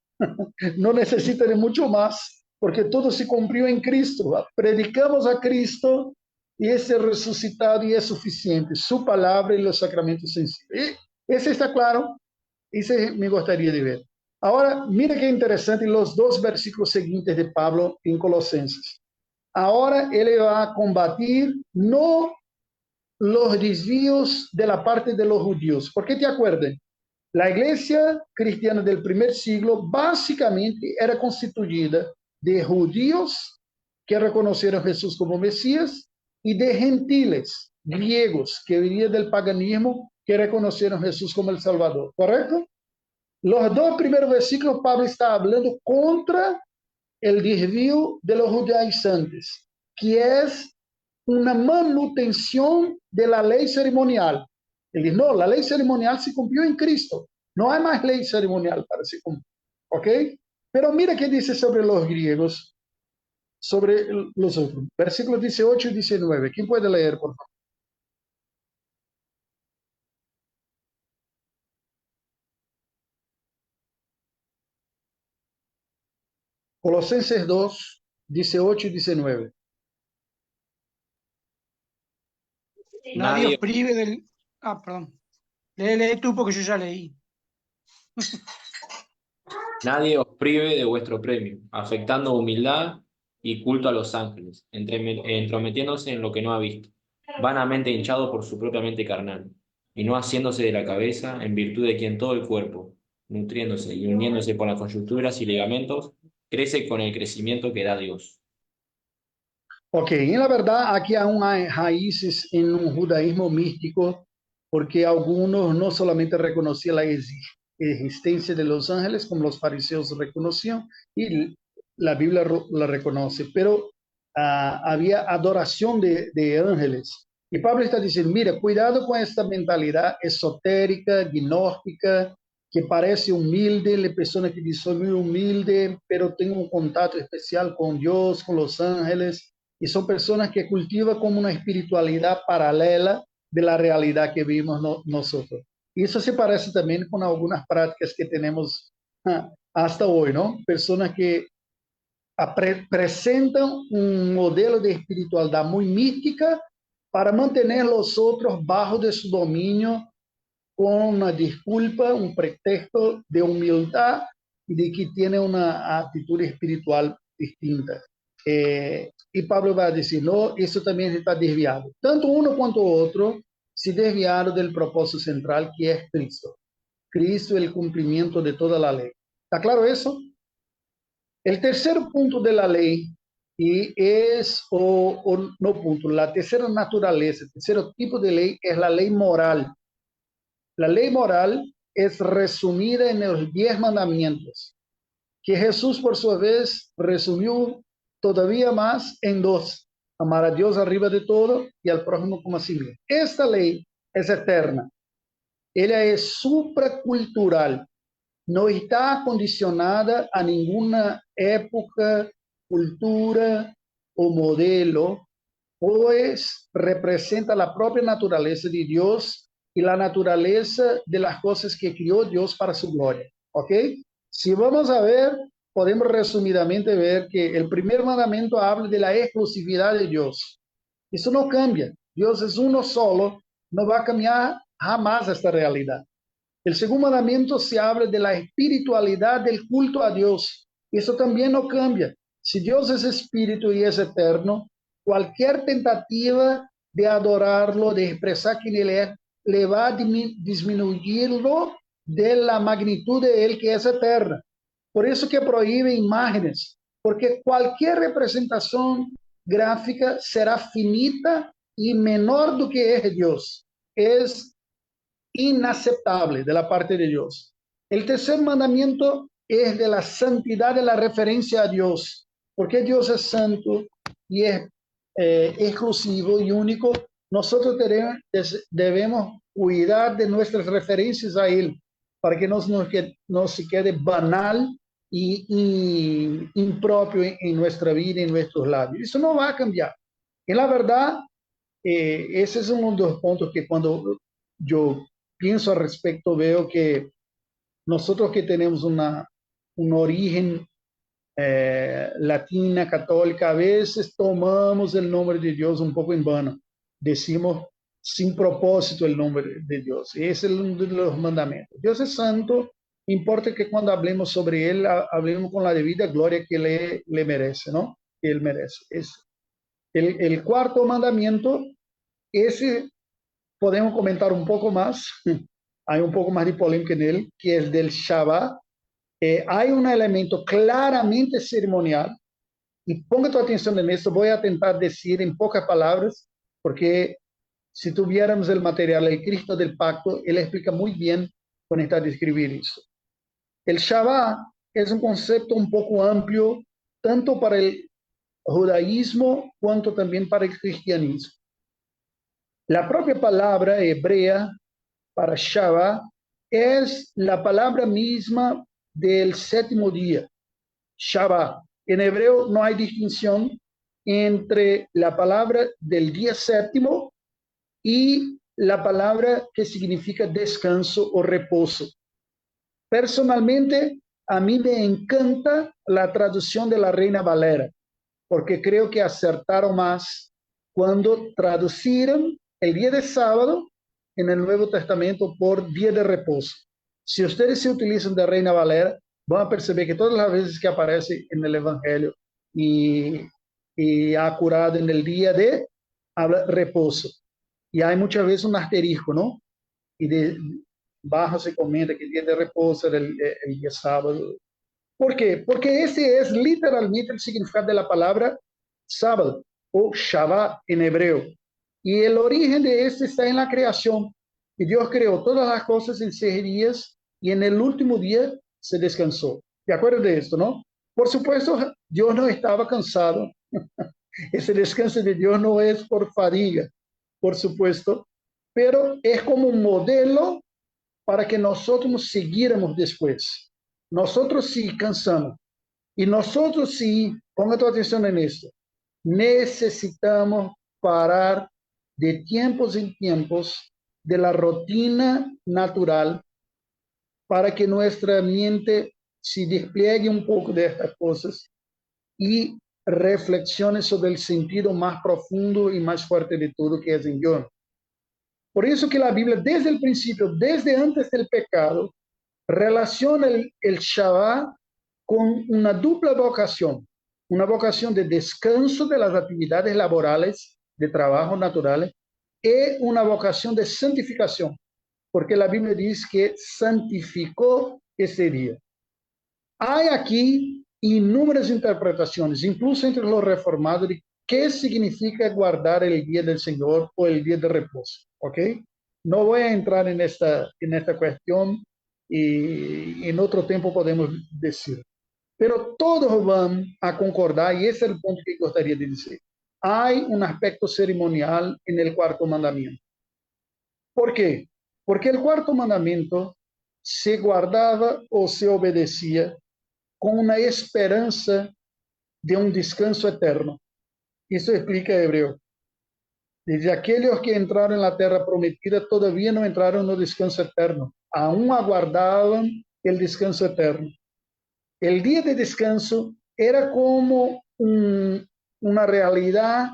No necesita de mucho más, porque todo se cumplió en Cristo. Predicamos a Cristo y ese resucitado y es suficiente. Su palabra y los sacramentos sencillos. Ese está claro. Ese me gustaría de ver. Ahora, mira qué interesante los dos versículos siguientes de Pablo en Colosenses. Ahora él va a combatir no los desvíos de la parte de los judíos. Porque te acuerdas, la iglesia cristiana del primer siglo básicamente era constituida de judíos que reconocieron a Jesús como Mesías y de gentiles, griegos, que venían del paganismo, que reconocieron a Jesús como el Salvador. ¿Correcto? Los dos primeros versículos, Pablo está hablando contra el desvío de los judaizantes, que es una manutención de la ley ceremonial. Él dice, no, la ley ceremonial se cumplió en Cristo. No hay más ley ceremonial para se cumplir. ¿Ok? Pero mira qué dice sobre los griegos, sobre los otros. Versículos 18 y 19. ¿Quién puede leer, por favor? Colosenses 2, 18 y 19. Nadie os Nadie, prive del... Ah, perdón. Lee tú porque yo ya leí. nadie os prive de vuestro premio, afectando humildad y culto a los ángeles, entrometiéndose en lo que no ha visto, vanamente hinchado por su propia mente carnal, y no haciéndose de la cabeza en virtud de quien todo el cuerpo, nutriéndose y uniéndose por las coyunturas y ligamentos, crece con el crecimiento que da Dios. Ok, en la verdad aquí aún hay raíces en un judaísmo místico, porque algunos no solamente reconocían la existencia de los ángeles, como los fariseos reconocían, y la Biblia la reconoce, pero había adoración de ángeles. Y Pablo está diciendo, mira, cuidado con esta mentalidad esotérica, gnóstica, que parece humilde, la persona que dice, soy muy humilde, pero tengo un contacto especial con Dios, con los ángeles. Y son personas que cultivan como una espiritualidad paralela de la realidad que vivimos nosotros. Y eso se parece también con algunas prácticas que tenemos hasta hoy, ¿no? Personas que presentan un modelo de espiritualidad muy mística para mantener los otros bajo de su dominio con una disculpa, un pretexto de humildad y de que tiene una actitud espiritual distinta. Y Pablo va a decir, no, eso también está desviado. Tanto uno cuanto otro se desviaron del propósito central que es Cristo. Cristo es el cumplimiento de toda la ley. ¿Está claro eso? El tercer punto de la ley y es, o no punto, la tercera naturaleza, el tercer tipo de ley es la ley moral. La ley moral es resumida en los 10 mandamientos, que Jesús por su vez resumió todavía más en 2. Amar a Dios arriba de todo y al prójimo como a sí mismo. Esta ley es eterna. Ella es supracultural. No está condicionada a ninguna época, cultura o modelo, pues representa la propia naturaleza de Dios y la naturaleza de las cosas que crió Dios para su gloria. ¿Ok? Si vamos a ver, podemos resumidamente ver que el primer mandamiento habla de la exclusividad de Dios. Eso no cambia. Dios es uno solo, no va a cambiar jamás esta realidad. El segundo mandamiento se habla de la espiritualidad del culto a Dios. Eso también no cambia. Si Dios es espíritu y es eterno, cualquier tentativa de adorarlo, de expresar quién Él es, le va a disminuirlo de la magnitud de Él que es eterna. Por eso que prohíbe imágenes, porque cualquier representación gráfica será finita y menor do que es Dios. Es inaceptable de la parte de Dios. El tercer mandamiento es de la santidad de la referencia a Dios, porque Dios es santo y es exclusivo y único. Nosotros debemos cuidar de nuestras referencias a Él, para que no se quede banal y impropio en nuestra vida, en nuestros labios. Eso no va a cambiar. En la verdad, ese es uno de los puntos que cuando yo pienso al respecto, veo que nosotros que tenemos un origen latina, católica, a veces tomamos el nombre de Dios un poco en vano. Decimos sin propósito el nombre de Dios. Ese es uno de los mandamientos. Dios es santo, importa que cuando hablemos sobre Él, hablemos con la debida gloria que le merece, ¿no? Que Él merece. Es el cuarto mandamiento, ese podemos comentar un poco más. Hay un poco más de polémica en él, que es del Shabbat. Hay un elemento claramente ceremonial, y ponga tu atención en esto, voy a intentar decir en pocas palabras, porque si tuviéramos el material, el Cristo del Pacto, él explica muy bien cuando está a describir eso. El Shabbat es un concepto un poco amplio, tanto para el judaísmo, cuanto también para el cristianismo. La propia palabra hebrea para Shabbat es la palabra misma del séptimo día, Shabbat. En hebreo no hay distinción entre la palabra del día séptimo y la palabra que significa descanso o reposo. Personalmente, a mí me encanta la traducción de la Reina Valera, porque creo que acertaron más cuando traducieron el día de sábado en el Nuevo Testamento por día de reposo. Si ustedes se utilizan de Reina Valera, van a perceber que todas las veces que aparece en el Evangelio y, y ha curado en el día de reposo. Y hay muchas veces un asterisco, ¿no? Y de bajo se comenta que el día de reposo era el día sábado. ¿Por qué? Porque ese es literalmente el significado de la palabra sábado o Shabbat en hebreo. Y el origen de este está en la creación. Y Dios creó todas las cosas en 6 días y en el último día se descansó. ¿De acuerdo de esto, no? Por supuesto, Dios no estaba cansado. Ese descanso de Dios no es por fatiga, por supuesto, pero es como un modelo para que nosotros siguiéramos después. Nosotros sí cansamos. Y nosotros sí, ponga tu atención en esto, necesitamos parar de tiempos en tiempos de la rutina natural para que nuestra mente se despliegue un poco de estas cosas y reflexione sobre el sentido más profundo y más fuerte de todo, que es en Dios. Por eso que la Biblia, desde el principio, desde antes del pecado, relaciona el Shabbat con una dupla vocación. Una vocación de descanso de las actividades laborales, de trabajo naturales, y una vocación de santificación, porque la Biblia dice que santificó ese día. Hay aquí inúmeras interpretaciones, incluso entre los reformados, de qué significa guardar el día del Señor o el día de reposo. ¿Ok? No voy a entrar en esta cuestión y en otro tiempo podemos decir. Pero todos van a concordar, y ese es el punto que gostaria de decir. Hay un aspecto ceremonial en el cuarto mandamiento. ¿Por qué? Porque el cuarto mandamiento se guardaba o se obedecía con una esperanza de un descanso eterno. Eso explica Hebreo. Desde aquellos que entraron en la tierra prometida todavía no entraron en el descanso eterno. Aún aguardaban el descanso eterno. El día de descanso era como una realidad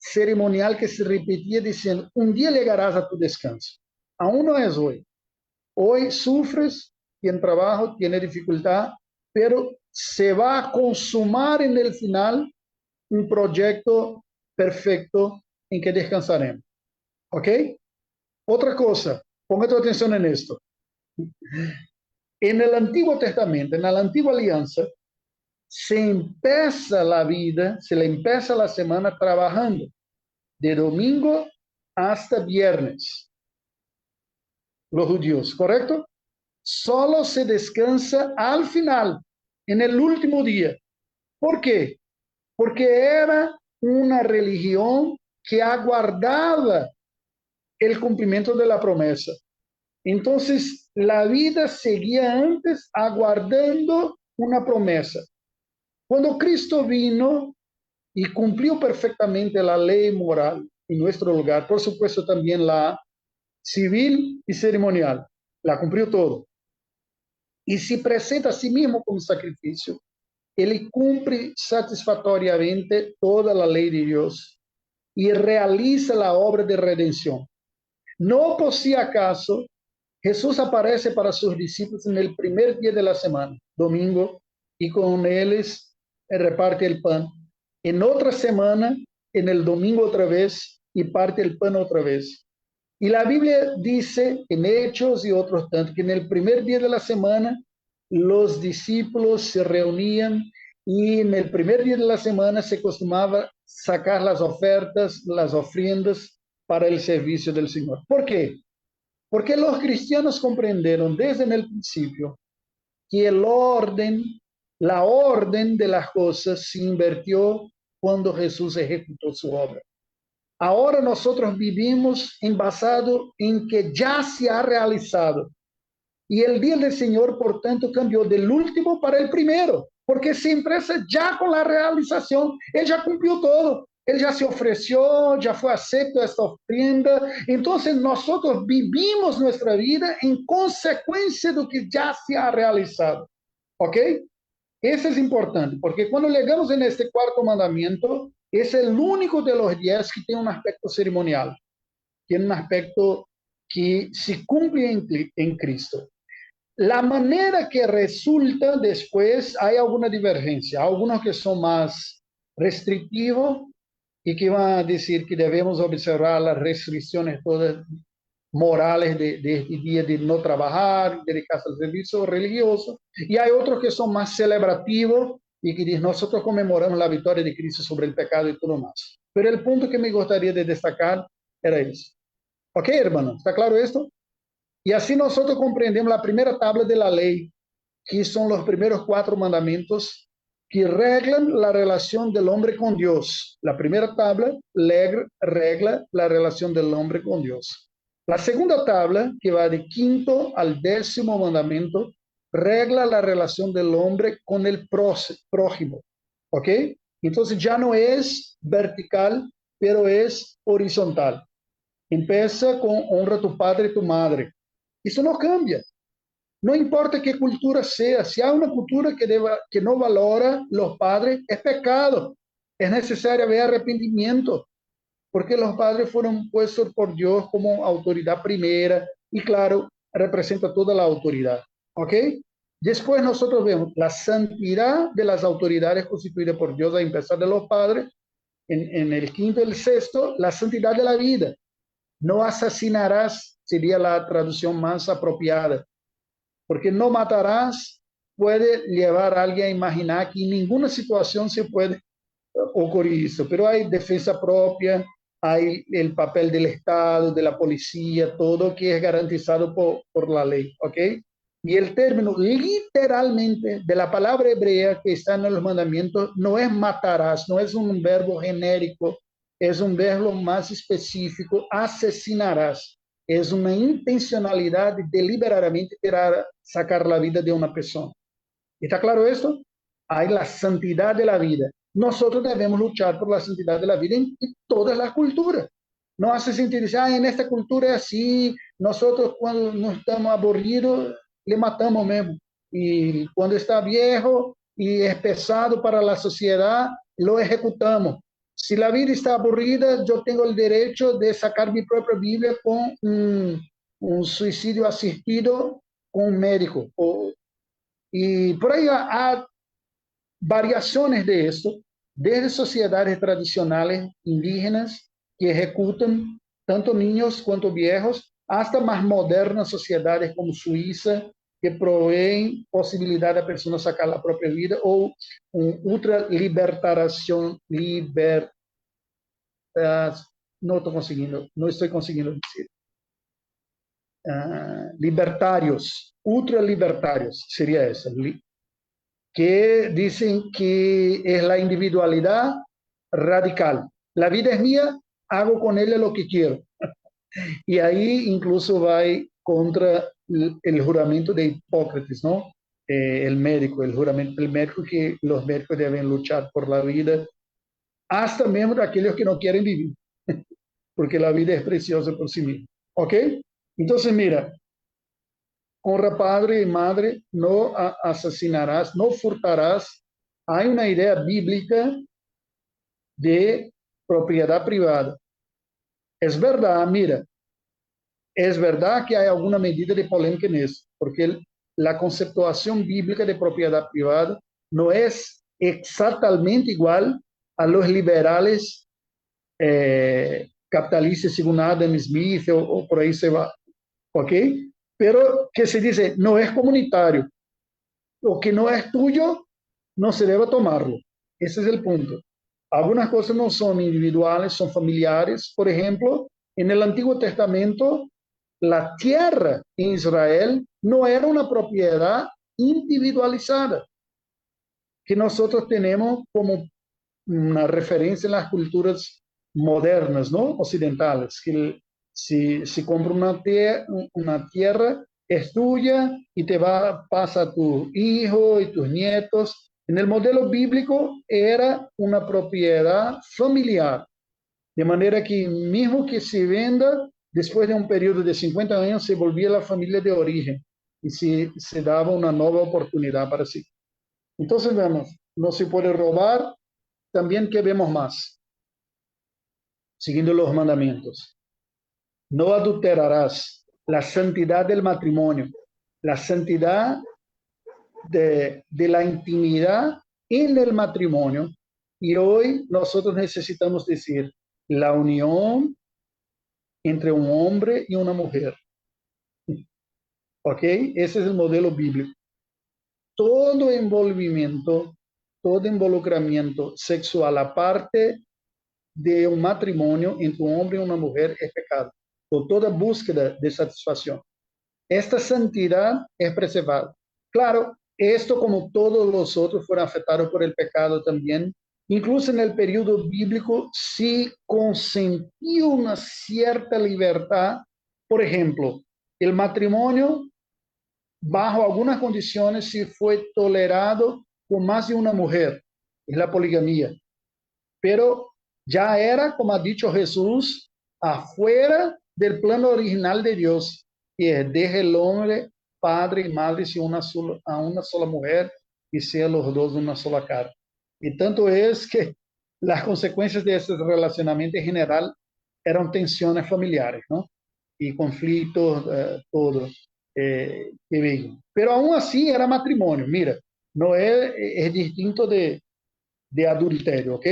ceremonial que se repetía diciendo, un día llegarás a tu descanso. Aún no es hoy. Hoy sufres, tienes trabajo, tienes dificultad, pero se va a consumar en el final un proyecto perfecto en que descansaremos. ¿Ok? Otra cosa, ponga tu atención en esto. En el Antiguo Testamento, en la Antigua Alianza, se empieza la vida, se le empieza la semana trabajando de domingo hasta viernes. Los judíos, ¿correcto? Solo se descansa al final, en el último día. ¿Por qué? Porque era una religión que aguardaba el cumplimiento de la promesa. Entonces, la vida seguía antes aguardando una promesa. Cuando Cristo vino y cumplió perfectamente la ley moral en nuestro lugar, por supuesto también la civil y ceremonial, la cumplió todo. Y se presenta a sí mismo como sacrificio. Él cumple satisfactoriamente toda la ley de Dios y realiza la obra de redención. No por si acaso, Jesús aparece para sus discípulos en el primer día de la semana, domingo, y con ellos reparte el pan. En otra semana, en el domingo otra vez, y parte el pan otra vez. Y la Biblia dice en Hechos y otros tantos que en el primer día de la semana los discípulos se reunían y en el primer día de la semana se acostumaba sacar las ofertas, las ofrendas para el servicio del Señor. ¿Por qué? Porque los cristianos comprendieron desde el principio que la orden de las cosas se invirtió cuando Jesús ejecutó su obra. Ahora nosotros vivimos basado en que ya se ha realizado. Y el día del Señor, por tanto, cambió del último para el primero, porque se empieza ya con la realización. Él ya cumplió todo. Él ya se ofreció, ya fue acepto esta ofrenda. Entonces nosotros vivimos nuestra vida en consecuencia de lo que ya se ha realizado. ¿Ok? Eso es importante, porque cuando llegamos en este cuarto mandamiento, es el único de los 10 que tiene un aspecto ceremonial, tiene un aspecto que se cumple en Cristo. la manera que resulta después, hay alguna divergencia. Algunos que son más restrictivos y que van a decir que debemos observar las restricciones todas morales de este día de no trabajar, dedicarse al servicio religioso. Y hay otros que son más celebrativos y que dicen, nosotros conmemoramos la victoria de Cristo sobre el pecado y todo más. Pero el punto que me gustaría de destacar era eso. ¿Ok, hermano? ¿Está claro esto? Y así nosotros comprendemos la primera tabla de la ley, que son los primeros 4 mandamientos que reglan la relación del hombre con Dios. La primera tabla regla la relación del hombre con Dios. La segunda tabla, que va de 5º al 10º mandamiento, regla la relación del hombre con el prójimo. ¿Ok? Entonces ya no es vertical, pero es horizontal. Empieza con honra a tu padre y tu madre. Eso no cambia. No importa qué cultura sea, si hay una cultura que no valora los padres, es pecado. Es necesario haber arrepentimiento, porque los padres fueron puestos por Dios como autoridad primera y claro, representa toda la autoridad. ¿Ok? Después nosotros vemos la santidad de las autoridades constituidas por Dios, a empezar de los padres. En el 5º y el 6º, la santidad de la vida. No asesinarás sería la traducción más apropiada. Porque no matarás puede llevar a alguien a imaginar que en ninguna situación se puede ocurrir eso, pero hay defensa propia, hay el papel del Estado, de la policía, todo que es garantizado por la ley, ¿ok? Y el término literalmente de la palabra hebrea que está en los mandamientos no es matarás, no es un verbo genérico, es un verbo más específico, asesinarás. Es una intencionalidad de deliberadamente sacar la vida de una persona. ¿Está claro esto? Hay la santidad de la vida. Nosotros debemos luchar por la santidad de la vida en todas las culturas. No hace sentido decir, en esta cultura es así, nosotros cuando nos estamos aburridos, le matamos mesmo. Y cuando está viejo y es pesado para la sociedad, lo ejecutamos. Si la vida está aburrida, yo tengo el derecho de sacar mi propia Biblia con un suicidio asistido con un médico. Y por ahí hay variaciones de esto, desde sociedades tradicionales indígenas que ejecutan tanto niños cuanto viejos, hasta más modernas sociedades como Suiza, que proveen posibilidad de personas sacar la propia vida, o un ultralibertariación, no estoy consiguiendo decir. Libertarios, ultralibertarios, sería eso, que dicen que es la individualidad radical. La vida es mía, hago con ella lo que quiero. Y ahí incluso va contra el juramento de Hipócrates, ¿no? El médico, el juramento del médico, que los médicos deben luchar por la vida, hasta mismo de aquellos que no quieren vivir, porque la vida es preciosa por sí misma. ¿Ok? Entonces, mira, honra padre y madre, no asesinarás, no furtarás. Hay una idea bíblica de propiedad privada. Es verdad, mira, es verdad que hay alguna medida de polémica en eso, porque la conceptuación bíblica de propiedad privada no es exactamente igual a los liberales capitalistas según Adam Smith o por ahí se va, ¿ok? Pero que se dice, no es comunitario. Lo que no es tuyo, no se debe tomarlo. Ese es el punto. Algunas cosas no son individuales, son familiares. Por ejemplo, en el Antiguo Testamento, la tierra en Israel no era una propiedad individualizada, que nosotros tenemos como una referencia en las culturas modernas, ¿no? Occidentales, que si compra una tierra, es tuya y pasa a tu hijo y tus nietos. En el modelo bíblico era una propiedad familiar, de manera que mismo que se venda, después de un periodo de 50 años, se volvía la familia de origen y se daba una nueva oportunidad para sí. Entonces, vemos, no se puede robar. También, ¿qué vemos más? Siguiendo los mandamientos. No adulterarás, la santidad del matrimonio. la santidad de la intimidad en el matrimonio. Y hoy nosotros necesitamos decir la unión entre un hombre y una mujer. ¿Ok? Ese es el modelo bíblico. Todo envolvimiento, todo involucramiento sexual aparte de un matrimonio entre un hombre y una mujer es pecado. O toda búsqueda de satisfacción. Esta santidad es preservada. Claro, esto como todos los otros fueron afectados por el pecado también. Incluso en el periodo bíblico sí consentía una cierta libertad. Por ejemplo, el matrimonio bajo algunas condiciones sí fue tolerado con más de una mujer, es la poligamia. Pero ya era, como ha dicho Jesús, afuera del plano original de Dios, que es deje el hombre, padre y madre, a una sola mujer y sean los dos una sola carne. Y tanto es que las consecuencias de ese relacionamiento en general eran tensiones familiares, ¿no? Y conflictos, todo. Que vengan. Pero aún así era matrimonio, mira, no es distinto de adulterio, ¿ok?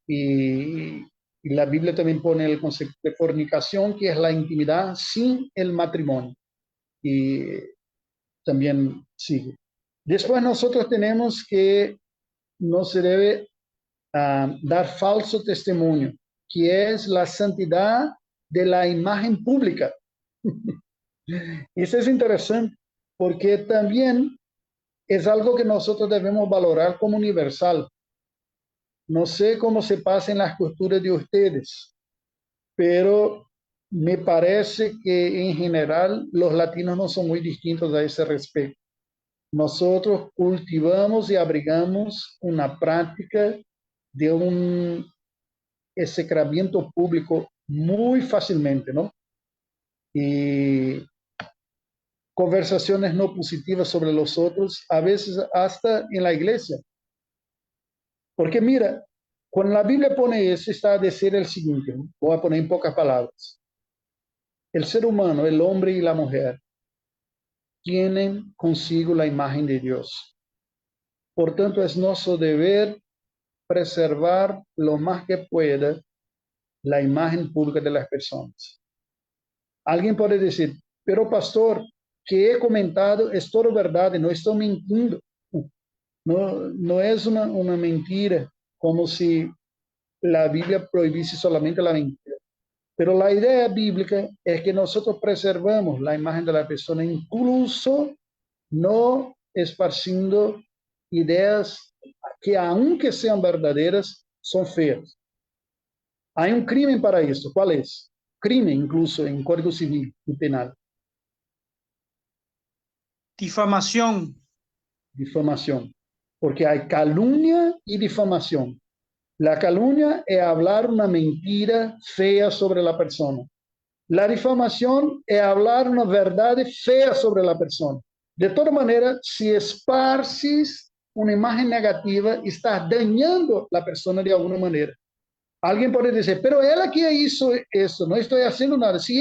Y la Biblia también pone el concepto de fornicación, que es la intimidad sin el matrimonio. Y también sigue. Después nosotros tenemos que no se debe dar falso testimonio, que es la santidad de la imagen pública. Eso es interesante, porque también es algo que nosotros debemos valorar como universal. No sé cómo se pasa en las culturas de ustedes, pero me parece que en general los latinos no son muy distintos a ese respecto. Nosotros cultivamos y abrigamos una práctica de un execramiento público muy fácilmente, ¿no? Y conversaciones no positivas sobre los otros, a veces hasta en la iglesia. Porque mira, cuando la Biblia pone eso, está a decir el siguiente, ¿no? Voy a poner en pocas palabras. El ser humano, el hombre y la mujer, tienen consigo la imagen de Dios. Por tanto, es nuestro deber preservar lo más que pueda la imagen pública de las personas. Alguien puede decir, pero pastor, que he comentado es todo verdad, no estoy mintiendo. No es una mentira, como si la Biblia prohibiese solamente la mentira. Pero la idea bíblica es que nosotros preservamos la imagen de la persona, incluso no esparciendo ideas que, aunque sean verdaderas, son feas. Hay un crimen para esto. ¿Cuál es? Crimen, incluso en Código Civil y Penal. Difamación. Difamación. Porque hay calumnia y difamación. La calumnia es hablar una mentira fea sobre la persona. La difamación es hablar una verdad fea sobre la persona. De toda manera, si esparces una imagen negativa, estás dañando a la persona de alguna manera. Alguien puede decir, pero él aquí hizo eso, no estoy haciendo nada. Sí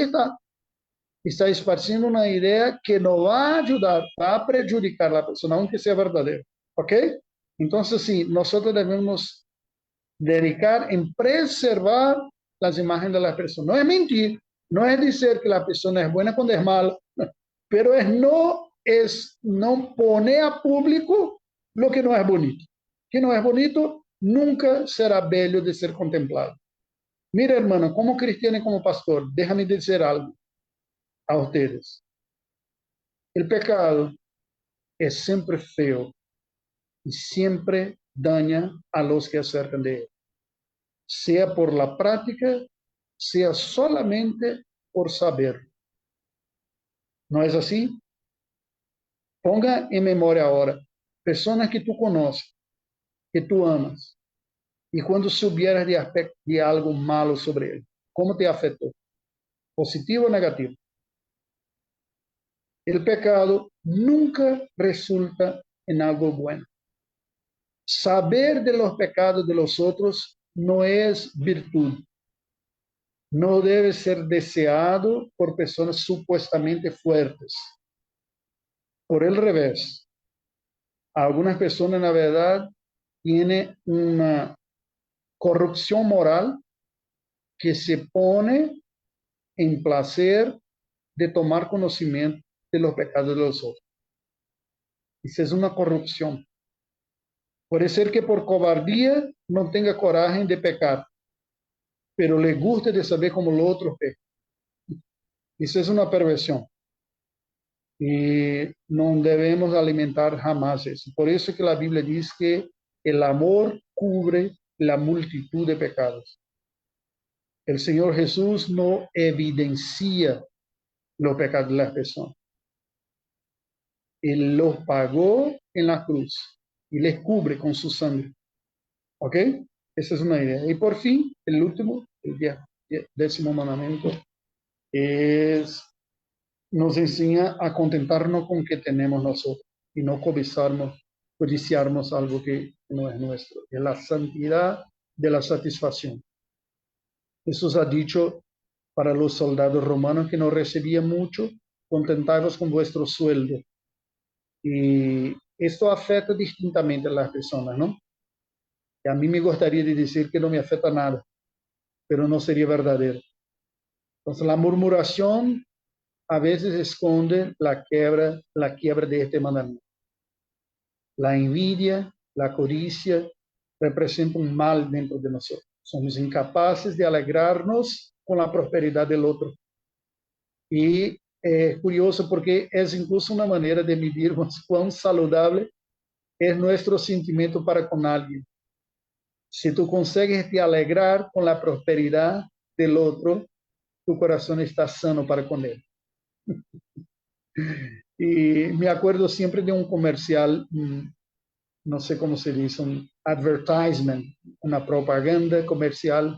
está esparciendo una idea que no va a ayudar, va a perjudicar a la persona, aunque sea verdadera. ¿Ok? Entonces, sí, nosotros debemos dedicar en preservar las imágenes de la persona. No es mentir, no es decir que la persona es buena cuando es mala, pero es no poner a público lo que no es bonito. Que no es bonito nunca será bello de ser contemplado. Mira, hermano, como cristiano y como pastor, déjame decir algo a ustedes. El pecado es siempre feo y siempre daña a los que acercan de él, sea por la práctica, sea solamente por saber. ¿No es así? Ponga en memoria ahora personas que tú conoces, que tú amas, y cuando supieras de algo malo sobre él, ¿cómo te afectó? ¿Positivo o negativo? El pecado nunca resulta en algo bueno. Saber de los pecados de los otros no es virtud. No debe ser deseado por personas supuestamente fuertes. Por el revés, algunas personas, la verdad, tienen una corrupción moral que se pone en placer de tomar conocimiento de los pecados de los otros. Esa es una corrupción. Puede ser que por cobardía no tenga coraje de pecar, pero le guste de saber cómo los otros pecan. Esa es una perversión. Y no debemos alimentar jamás eso. Por eso que la Biblia dice que el amor cubre la multitud de pecados. El Señor Jesús no evidencia los pecados de las personas. Él los pagó en la cruz y les cubre con su sangre. ¿Ok? Esa es una idea. Y por fin, el último, el 10º mandamiento, nos enseña a contentarnos con que tenemos nosotros y no codiciarnos algo que no es nuestro. Es la santidad de la satisfacción. Jesús ha dicho para los soldados romanos que no recibían mucho, contentados con vuestro sueldo. Y esto afecta distintamente a las personas, ¿no? Y a mí me gustaría decir que no me afecta nada, pero no sería verdadero. Entonces la murmuración a veces esconde la quiebra de este mandamiento. La envidia, la codicia representa un mal dentro de nosotros. Somos incapaces de alegrarnos con la prosperidad del otro. Y es curioso porque es incluso una manera de medir cuán saludable es nuestro sentimiento para con alguien. Si tú consigues te alegrar con la prosperidad del otro, tu corazón está sano para con él. Y me acuerdo siempre de un comercial, no sé cómo se dice, un advertisement, una propaganda comercial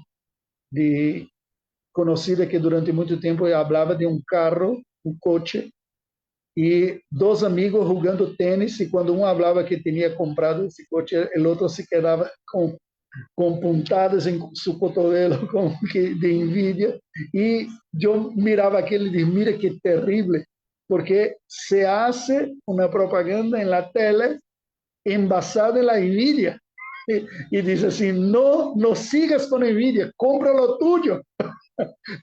conocida que durante mucho tiempo hablaba de un carro, un coche, y dos amigos jugando tenis, y cuando uno hablaba que tenía comprado ese coche, el otro se quedaba con puntadas en su cotovelo, como que de envidia, y yo miraba aquello y dije, mira qué terrible, porque se hace una propaganda en la tele envasada en la envidia, y dice así, no sigas con envidia, compra lo tuyo,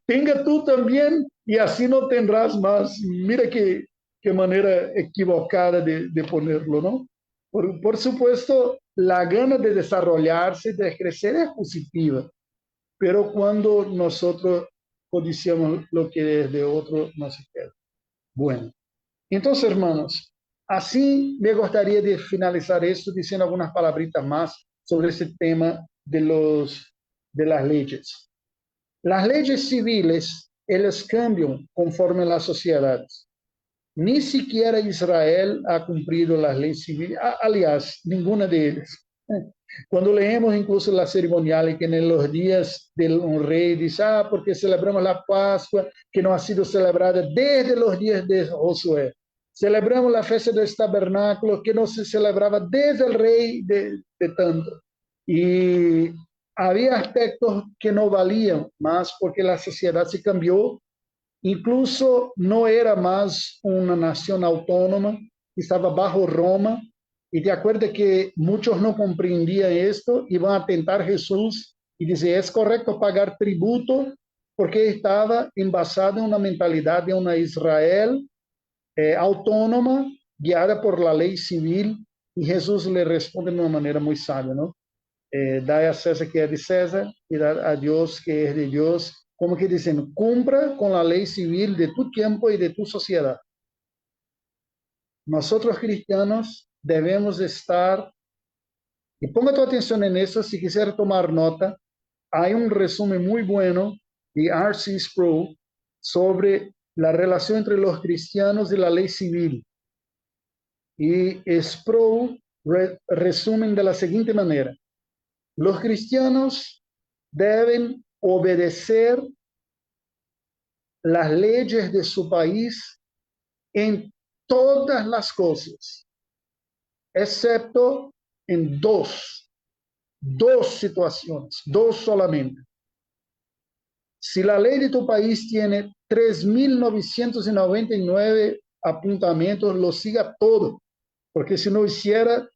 tenga tú también, y así no tendrás más. Mira qué manera equivocada de ponerlo, ¿no? Por supuesto, la gana de desarrollarse, de crecer es positiva, pero cuando nosotros codiciamos lo que es de otro, no se queda. Bueno, entonces, hermanos, así me gustaría de finalizar esto diciendo algunas palabritas más sobre ese tema de las leyes. Las leyes civiles, ellas cambian conforme las sociedades. Ni siquiera Israel ha cumplido las leyes civiles, aliás, ninguna de ellas. Cuando leemos incluso las ceremoniales que en los días del rey dice, porque celebramos la Pascua que no ha sido celebrada desde los días de Josué. Celebramos la fiesta de los tabernáculos que no se celebraba desde el rey de tanto. Y había aspectos que no valían más porque la sociedad se cambió. Incluso no era más una nación autónoma, estaba bajo Roma. Y te acuerdas que muchos no comprendían esto, iban a tentar a Jesús y decían, es correcto pagar tributo porque estaba envasado en una mentalidad de una Israel autónoma, guiada por la ley civil. Y Jesús le responde de una manera muy sabia, ¿no? Da a César que es de César y da a Dios que es de Dios. Como que dicen, cumpla con la ley civil de tu tiempo y de tu sociedad. Nosotros cristianos debemos estar, y ponga tu atención en eso si quisiera tomar nota, hay un resumen muy bueno de R.C. Sproul sobre la relación entre los cristianos y la ley civil. Y Sproul resumen de la siguiente manera. Los cristianos deben obedecer las leyes de su país en todas las cosas, excepto en dos situaciones, dos solamente. Si la ley de tu país tiene 3.999 apuntamientos, lo siga todo, porque si no hiciera,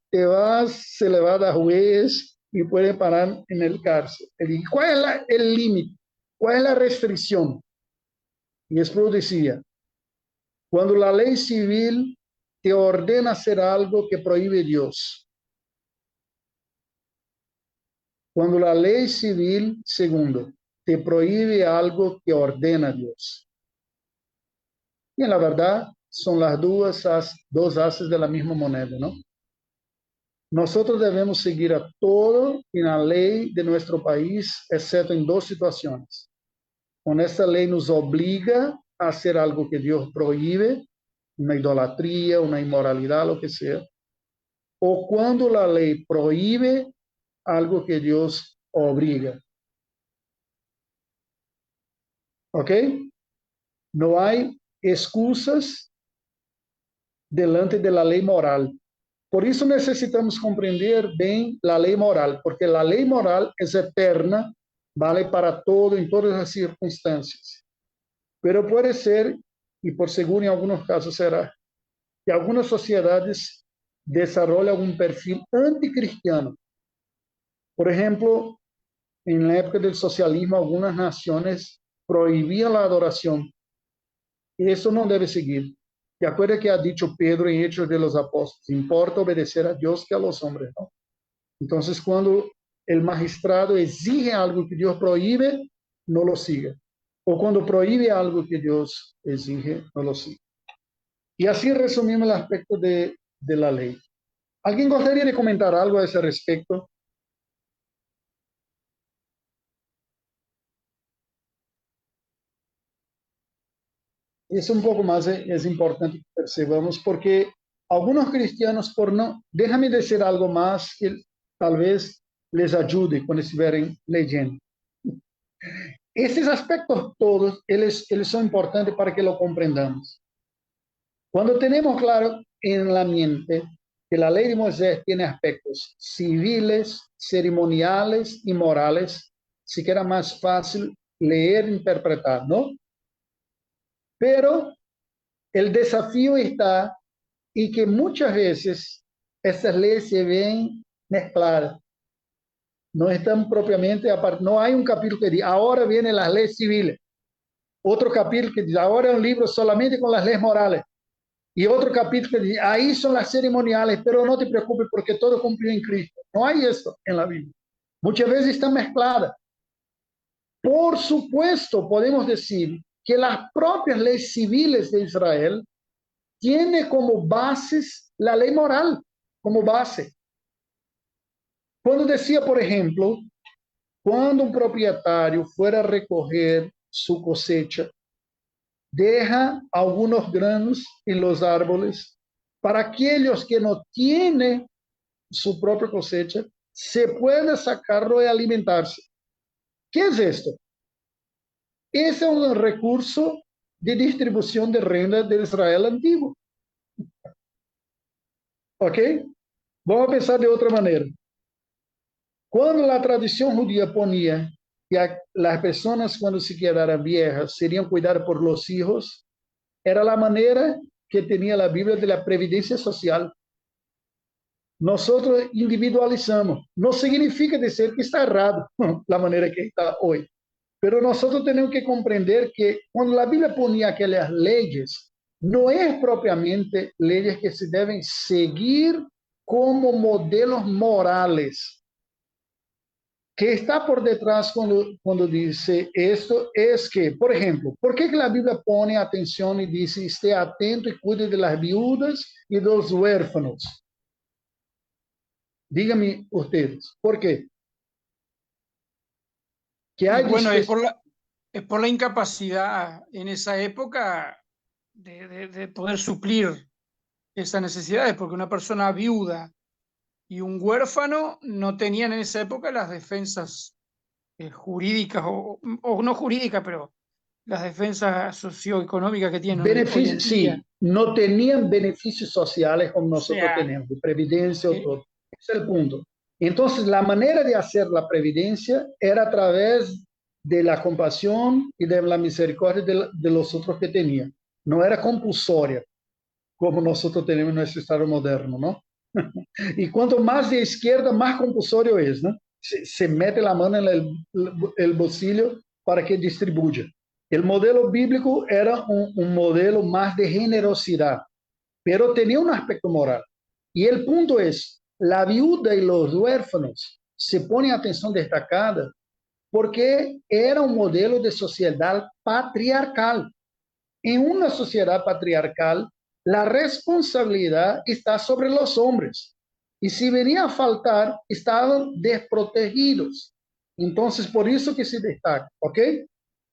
se le va a dar juez y puede parar en el cárcel. ¿Y cuál es el límite? ¿Cuál es la restricción? Y Sproul decía, cuando la ley civil te ordena hacer algo que prohíbe Dios. Cuando la ley civil, segundo, te prohíbe algo que ordena Dios. Y en la verdad, son las dos haces de la misma moneda, ¿no? Nosotros debemos seguir a todo en la ley de nuestro país, excepto en dos situaciones. Cuando esta ley nos obliga a hacer algo que Dios prohíbe, una idolatría, una inmoralidad, lo que sea, o cuando la ley prohíbe algo que Dios obliga. ¿Ok? No hay excusas delante de la ley moral. Por eso necesitamos comprender bien la ley moral, porque la ley moral es eterna, vale para todo, en todas las circunstancias. Pero puede ser, y por seguro en algunos casos será, que algunas sociedades desarrollan un perfil anticristiano. Por ejemplo, en la época del socialismo, algunas naciones prohibían la adoración. Y eso no debe seguir. ¿Te acuerdas que ha dicho Pedro en Hechos de los Apóstoles? Importa obedecer a Dios que a los hombres, ¿no? Entonces, cuando el magistrado exige algo que Dios prohíbe, no lo siga. O cuando prohíbe algo que Dios exige, no lo siga. Y así resumimos el aspecto de la ley. ¿Alguien gustaría de comentar algo a ese respecto? Eso un poco más es importante que percebamos, porque algunos cristianos, déjame decir algo más que tal vez les ayude cuando estuvieran leyendo. Esses aspectos todos, eles son importantes para que lo comprendamos. Cuando tenemos claro en la mente que la ley de Moisés tiene aspectos civiles, ceremoniales y morales, sí que era más fácil leer e interpretar, ¿no? Pero el desafío está en que muchas veces esas leyes se ven mezcladas. No están propiamente aparte. No hay un capítulo que dice, ahora vienen las leyes civiles. Otro capítulo que dice, ahora es un libro solamente con las leyes morales. Y otro capítulo que dice, ahí son las ceremoniales, pero no te preocupes porque todo cumplió en Cristo. No hay eso en la Biblia. Muchas veces están mezcladas. Por supuesto, podemos decir que las propias leyes civiles de Israel tienen como bases la ley moral, como base. Cuando decía, por ejemplo, cuando un propietario fuera a recoger su cosecha, deja algunos granos en los árboles para aquellos que no tienen su propia cosecha, se pueda sacarlo y alimentarse. ¿Qué es esto? Ese es un recurso de distribución de renta de Israel antiguo. ¿Ok? Vamos a pensar de otra manera. Cuando la tradición judía ponía que las personas cuando se quedaran viejas serían cuidadas por los hijos, era la manera que tenía la Biblia de la previdencia social. Nosotros individualizamos. No significa decir que está errado la manera que está hoy. Pero nosotros tenemos que comprender que cuando la Biblia ponía aquellas leyes, no es propiamente leyes que se deben seguir como modelos morales. Que está por detrás cuando dice esto es que, por ejemplo, ¿por qué que la Biblia pone atención y dice esté atento y cuide de las viudas y de los huérfanos? Díganme ustedes, ¿por qué? ¿Qué hay Bueno, es por la incapacidad en esa época de poder suplir esas necesidades, porque una persona viuda y un huérfano no tenían en esa época las defensas jurídicas, o no jurídicas, pero las defensas socioeconómicas que tienen hoy en beneficios? día. Sí, no tenían beneficios sociales como O nosotros sea, tenemos, de previdencia o todo. Ese es el punto. Entonces, la manera de hacer la previdencia era a través de la compasión y de la misericordia de los otros que tenían. No era compulsoria. como nosotros tenemos nuestro Estado moderno, ¿no? Y cuanto más de izquierda, más compulsorio es, ¿no? Se mete la mano en el bolsillo para que distribuya. El modelo bíblico era un modelo más de generosidad, pero tenía un aspecto moral. Y el punto es, la viuda y los huérfanos se ponen atención destacada porque era un modelo de sociedad patriarcal. En una sociedad patriarcal, la responsabilidad está sobre los hombres. Y si venía a faltar, estaban desprotegidos. Entonces, por eso que se destaca, ¿ok?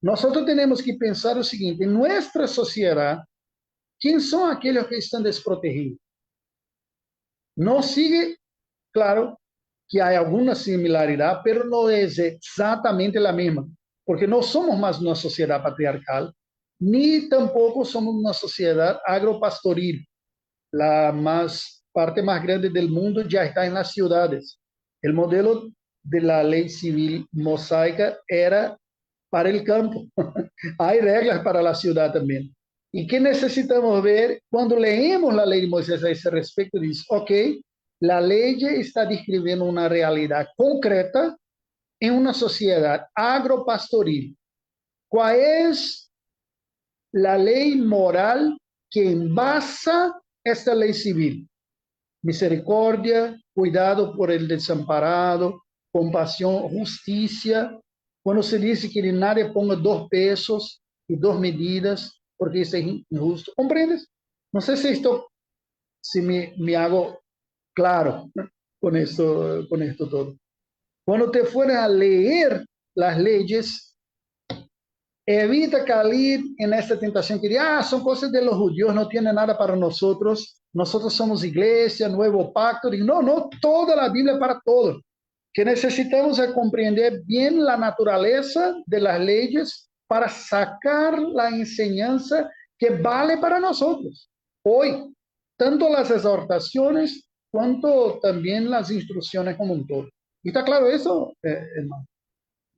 Nosotros tenemos que pensar lo siguiente, en nuestra sociedad, ¿quién son aquellos que están desprotegidos? No sigue, claro, que hay alguna similaridad, pero no es exactamente la misma, porque no somos más una sociedad patriarcal, ni tampoco somos una sociedad agropastoril. La parte más grande del mundo ya está en las ciudades. El modelo de la ley civil mosaica era para el campo. Hay reglas para la ciudad también. ¿Y qué necesitamos ver? Cuando leemos la ley de Moisés a ese respecto, dice, ok, la ley está describiendo una realidad concreta en una sociedad agropastoril. ¿Cuál es la ley moral que envasa esta ley civil? Misericordia, cuidado por el desamparado, compasión, justicia. Cuando se dice que nadie ponga 2 pesos y 2 medidas, porque eso es injusto. ¿Comprendes? No sé si me hago claro, ¿no? Con esto todo. Cuando te fueras a leer las leyes, evita caer en esta tentación que son cosas de los judíos, no tiene nada para nosotros. Nosotros somos iglesia, nuevo pacto. No, no, toda la Biblia para todo. Que necesitamos es comprender bien la naturaleza de las leyes para sacar la enseñanza que vale para nosotros. Hoy, tanto las exhortaciones cuanto también las instrucciones como un todo. ¿Y está claro eso, hermano?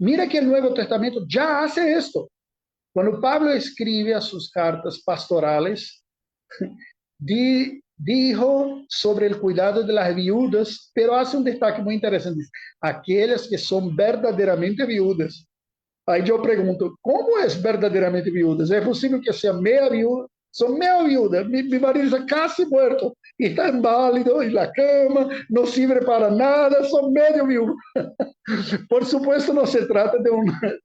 Mira que el Nuevo Testamento ya hace esto. Cuando Pablo escribe a sus cartas pastorales, dijo sobre el cuidado de las viudas, pero hace un destaque muy interesante. Aquellas que son verdaderamente viudas. Aí eu pergunto, como é verdadeiramente viudas? É possível que seja meia viúva? Sou meia viúva, meu marido está quase morto, está inválido em la cama, não sirve para nada, sou meio viúva. Por supuesto, não se trata de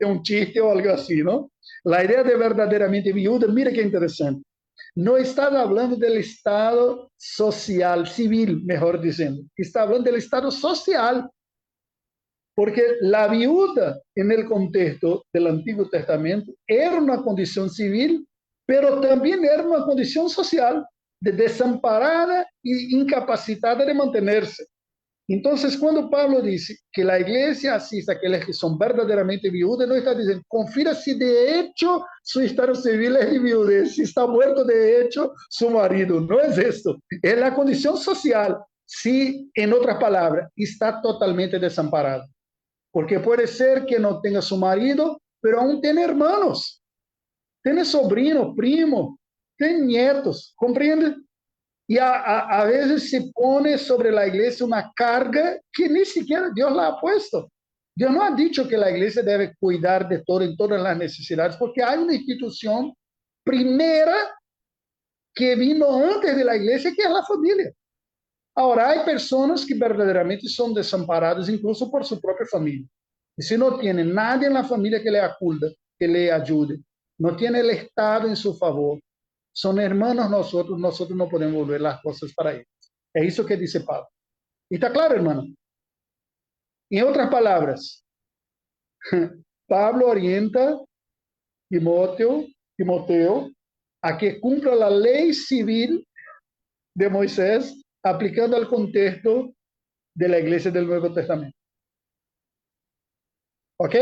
um chiste ou algo assim, não? A ideia de verdadeiramente viúva, mira que interessante. No está hablando del estado social, civil, mejor diciendo. Está hablando del estado social. Porque la viuda, en el contexto del Antiguo Testamento, era una condición civil, pero también era una condición social, de desamparada y incapacitada de mantenerse. Entonces, cuando Pablo dice que la iglesia asiste a aquellas que son verdaderamente viudas, no está diciendo, confira si de hecho su estado civil es de viudez, si está muerto de hecho su marido. No es esto. Es la condición social, si, en otras palabras, está totalmente desamparado. Porque puede ser que no tenga su marido, pero aún tiene hermanos, tiene sobrinos, primos, tiene nietos, ¿comprende? Y a veces se pone sobre la iglesia una carga que ni siquiera Dios la ha puesto. Dios no ha dicho que la iglesia debe cuidar de todo en todas las necesidades, porque hay una institución primera que vino antes de la iglesia, que es la familia. Ahora, hay personas que verdaderamente son desamparadas incluso por su propia familia. Y si no tiene nadie en la familia que le acuda, que le ayude, no tiene el Estado en su favor, son hermanos nosotros no podemos volver las cosas para ellos. Es eso que dice Pablo. ¿Y está claro, hermano? En otras palabras, Pablo orienta a Timoteo a que cumpla la ley civil de Moisés aplicando al contexto de la iglesia del Nuevo Testamento. ¿Ok?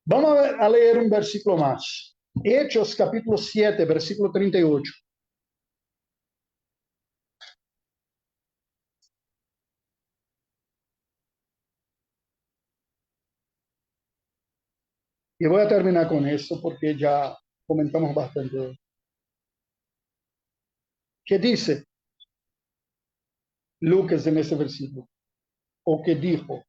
Vamos a leer un versículo más. Hechos capítulo 7, versículo 38. Y voy a terminar con esto porque ya comentamos bastante. ¿Qué dice Lucas en este versículo? ¿O qué dijo?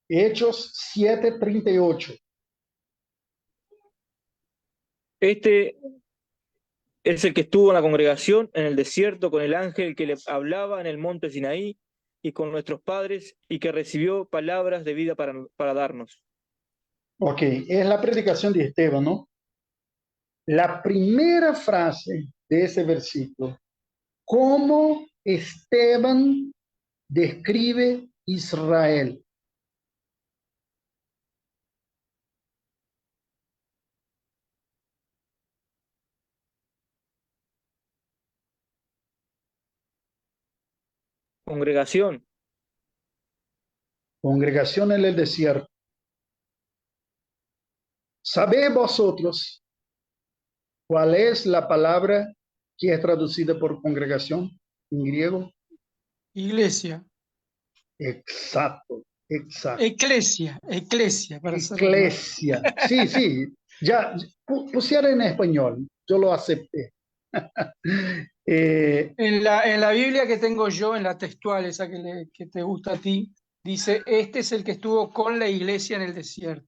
Hechos 7:38. Este es el que estuvo en la congregación en el desierto con el ángel que le hablaba en el monte Sinaí y con nuestros padres y que recibió palabras de vida para darnos. Ok, es la predicación de Esteban, ¿no? La primera frase de ese versículo, cómo Esteban describe Israel. Congregación, Congregación en el desierto. ¿Sabéis vosotros cuál es la palabra que es traducida por congregación en griego? Iglesia. Exacto, exacto. Eclesia, para ser más. Iglesia. Sí, sí, ya pusieron en español, yo lo acepté. En la Biblia que tengo yo, en la textual, esa que te gusta a ti, dice, este es el que estuvo con la iglesia en el desierto.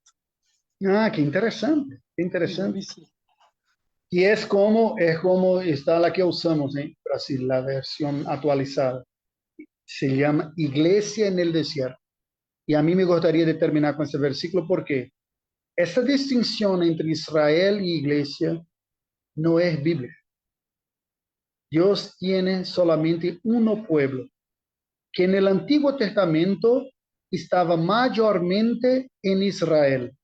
Qué interesante, qué interesante. Dice, Y es como está la que usamos en Brasil, la versión actualizada. Se llama Iglesia en el desierto. Y a mí me gustaría terminar con ese versículo porque esa distinción entre Israel y iglesia no es bíblica. Dios tiene solamente uno pueblo, que en el Antiguo Testamento estaba mayormente en Israel.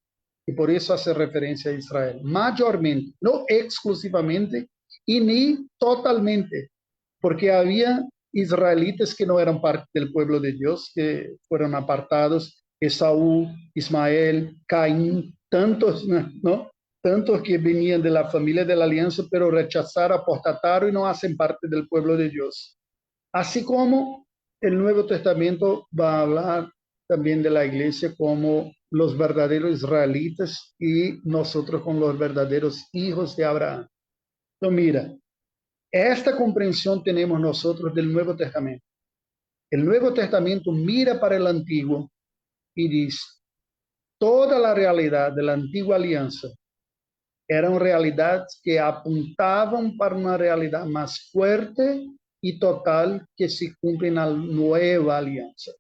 Y por eso hace referencia a Israel. Mayormente, no exclusivamente y ni totalmente, porque había israelitas que no eran parte del pueblo de Dios, que fueron apartados, Esaú, Ismael, Caín, tantos, ¿no? Tantos que venían de la familia de la alianza, pero rechazaron, apostataron y no hacen parte del pueblo de Dios. Así como el Nuevo Testamento va a hablar también de la iglesia como los verdaderos israelitas y nosotros como los verdaderos hijos de Abraham. Entonces, mira, esta comprensión tenemos nosotros del Nuevo Testamento. El Nuevo Testamento mira para el Antiguo y dice, toda la realidad de la antigua alianza eran realidades que apuntaban para una realidad más fuerte y total que se cumple en la nueva alianza.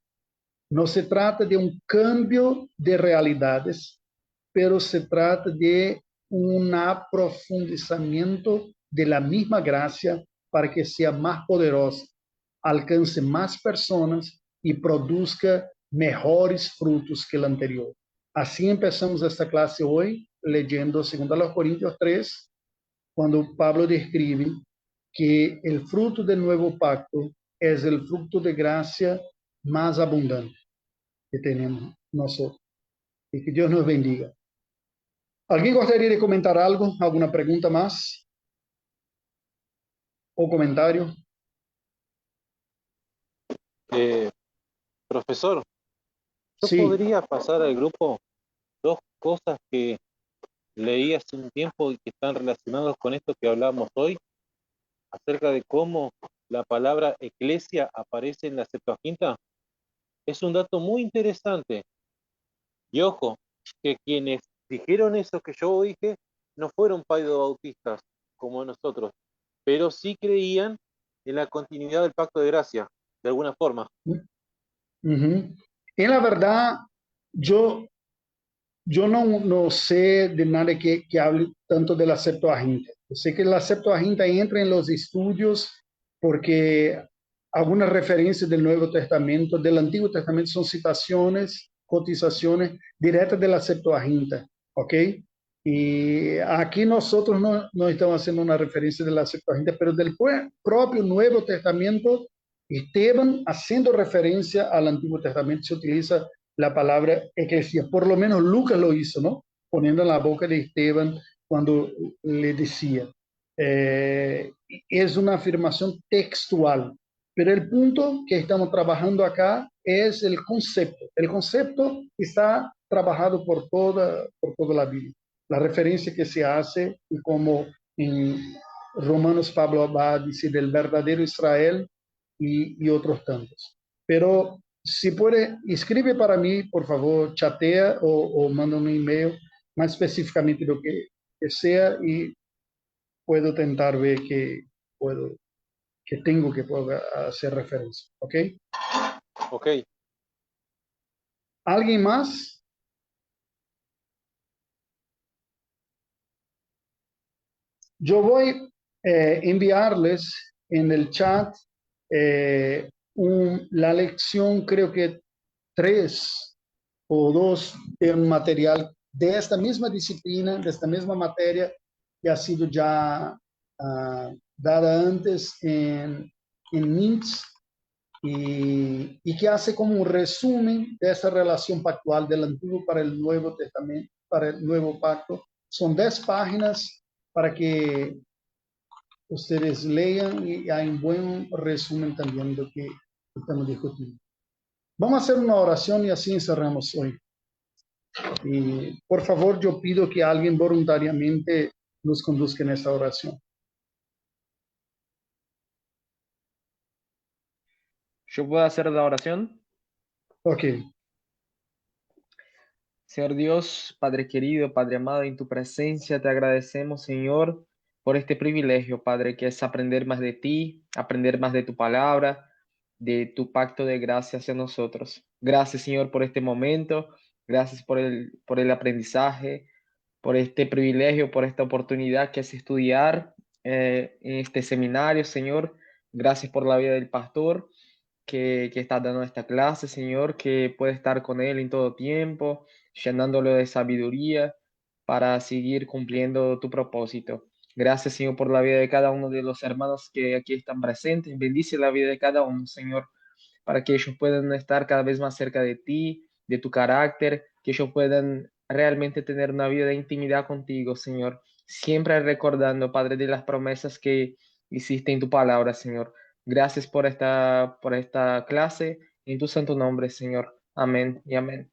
No se trata de un cambio de realidades, pero se trata de un aprofundizamiento de la misma gracia para que sea más poderosa, alcance más personas y produzca mejores frutos que el anterior. Así empezamos esta clase hoy leyendo 2 Corintios 3, cuando Pablo describe que el fruto del nuevo pacto es el fruto de gracia más abundante que tenemos nosotros. Y que Dios nos bendiga. ¿Alguien gustaría de comentar algo? ¿Alguna pregunta más? ¿O comentario? Profesor, yo Sí, podría pasar al grupo dos cosas que leí hace un tiempo y que están relacionadas con esto que hablamos hoy, acerca de cómo la palabra eclesia aparece en la Septuaginta. Es un dato muy interesante. Y ojo, que quienes dijeron eso que yo dije no fueron paidobautistas como nosotros, pero sí creían en la continuidad del pacto de gracia, de alguna forma. en la verdad, yo no sé de nada que hable tanto de la Septuaginta. Yo sé que la Septuaginta entra en los estudios porque algunas referencias del Nuevo Testamento, del Antiguo Testamento, son citaciones, cotizaciones directas de la Septuaginta, ¿ok? Y aquí nosotros no estamos haciendo una referencia de la Septuaginta, pero del propio Nuevo Testamento, Esteban, haciendo referencia al Antiguo Testamento, se utiliza la palabra eclesia. Por lo menos Lucas lo hizo, ¿no? Poniendo en la boca de Esteban cuando le decía. Es una afirmación textual, pero el punto que estamos trabajando acá es el concepto. El concepto está trabajado por toda la Biblia. la referencia que se hace y como en Romanos Pablo va a decir el verdadero Israel y otros tantos. Pero si puede, escribe para mí, por favor, chatea o manda un email más específicamente lo que sea y puedo tentar ver que tengo que poder hacer referencia. ¿Ok? Ok. ¿Alguien más? Yo voy a enviarles en el chat la lección, creo que 3 o 2 de un material de esta misma disciplina, de esta misma materia, que ha sido ya dada antes en MINTS y que hace como un resumen de esa relación pactual del Antiguo para el Nuevo Testamento, para el Nuevo Pacto. Son 10 páginas para que ustedes lean y hay un buen resumen también de lo que estamos discutiendo. Vamos a hacer una oración y así encerramos hoy. Y por favor, yo pido que alguien voluntariamente nos conduzca en esta oración. ¿Yo puedo hacer la oración? Ok. Señor Dios, Padre querido, Padre amado, en tu presencia te agradecemos, Señor, por este privilegio, Padre, que es aprender más de ti, aprender más de tu palabra, de tu pacto de gracia hacia nosotros. Gracias, Señor, por este momento. Gracias por el aprendizaje, por este privilegio, por esta oportunidad que es estudiar en este seminario, Señor. Gracias por la vida del pastor que está dando esta clase, Señor, que puede estar con él en todo tiempo, llenándolo de sabiduría para seguir cumpliendo tu propósito. Gracias, Señor, por la vida de cada uno de los hermanos que aquí están presentes. Bendice la vida de cada uno, Señor, para que ellos puedan estar cada vez más cerca de ti, de tu carácter, que ellos puedan realmente tener una vida de intimidad contigo, Señor. Siempre recordando, Padre, de las promesas que hiciste en tu palabra, Señor. Gracias por esta clase. En tu santo nombre, Señor. Amén y amén.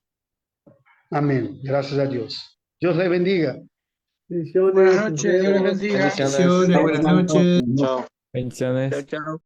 Amén. Gracias a Dios. Dios le bendiga. Bendiciones, Buenas nos noches, Dios les vemos. bendiga. Bendiciones, buenas noches. Chao. Bendiciones. Chao, chao.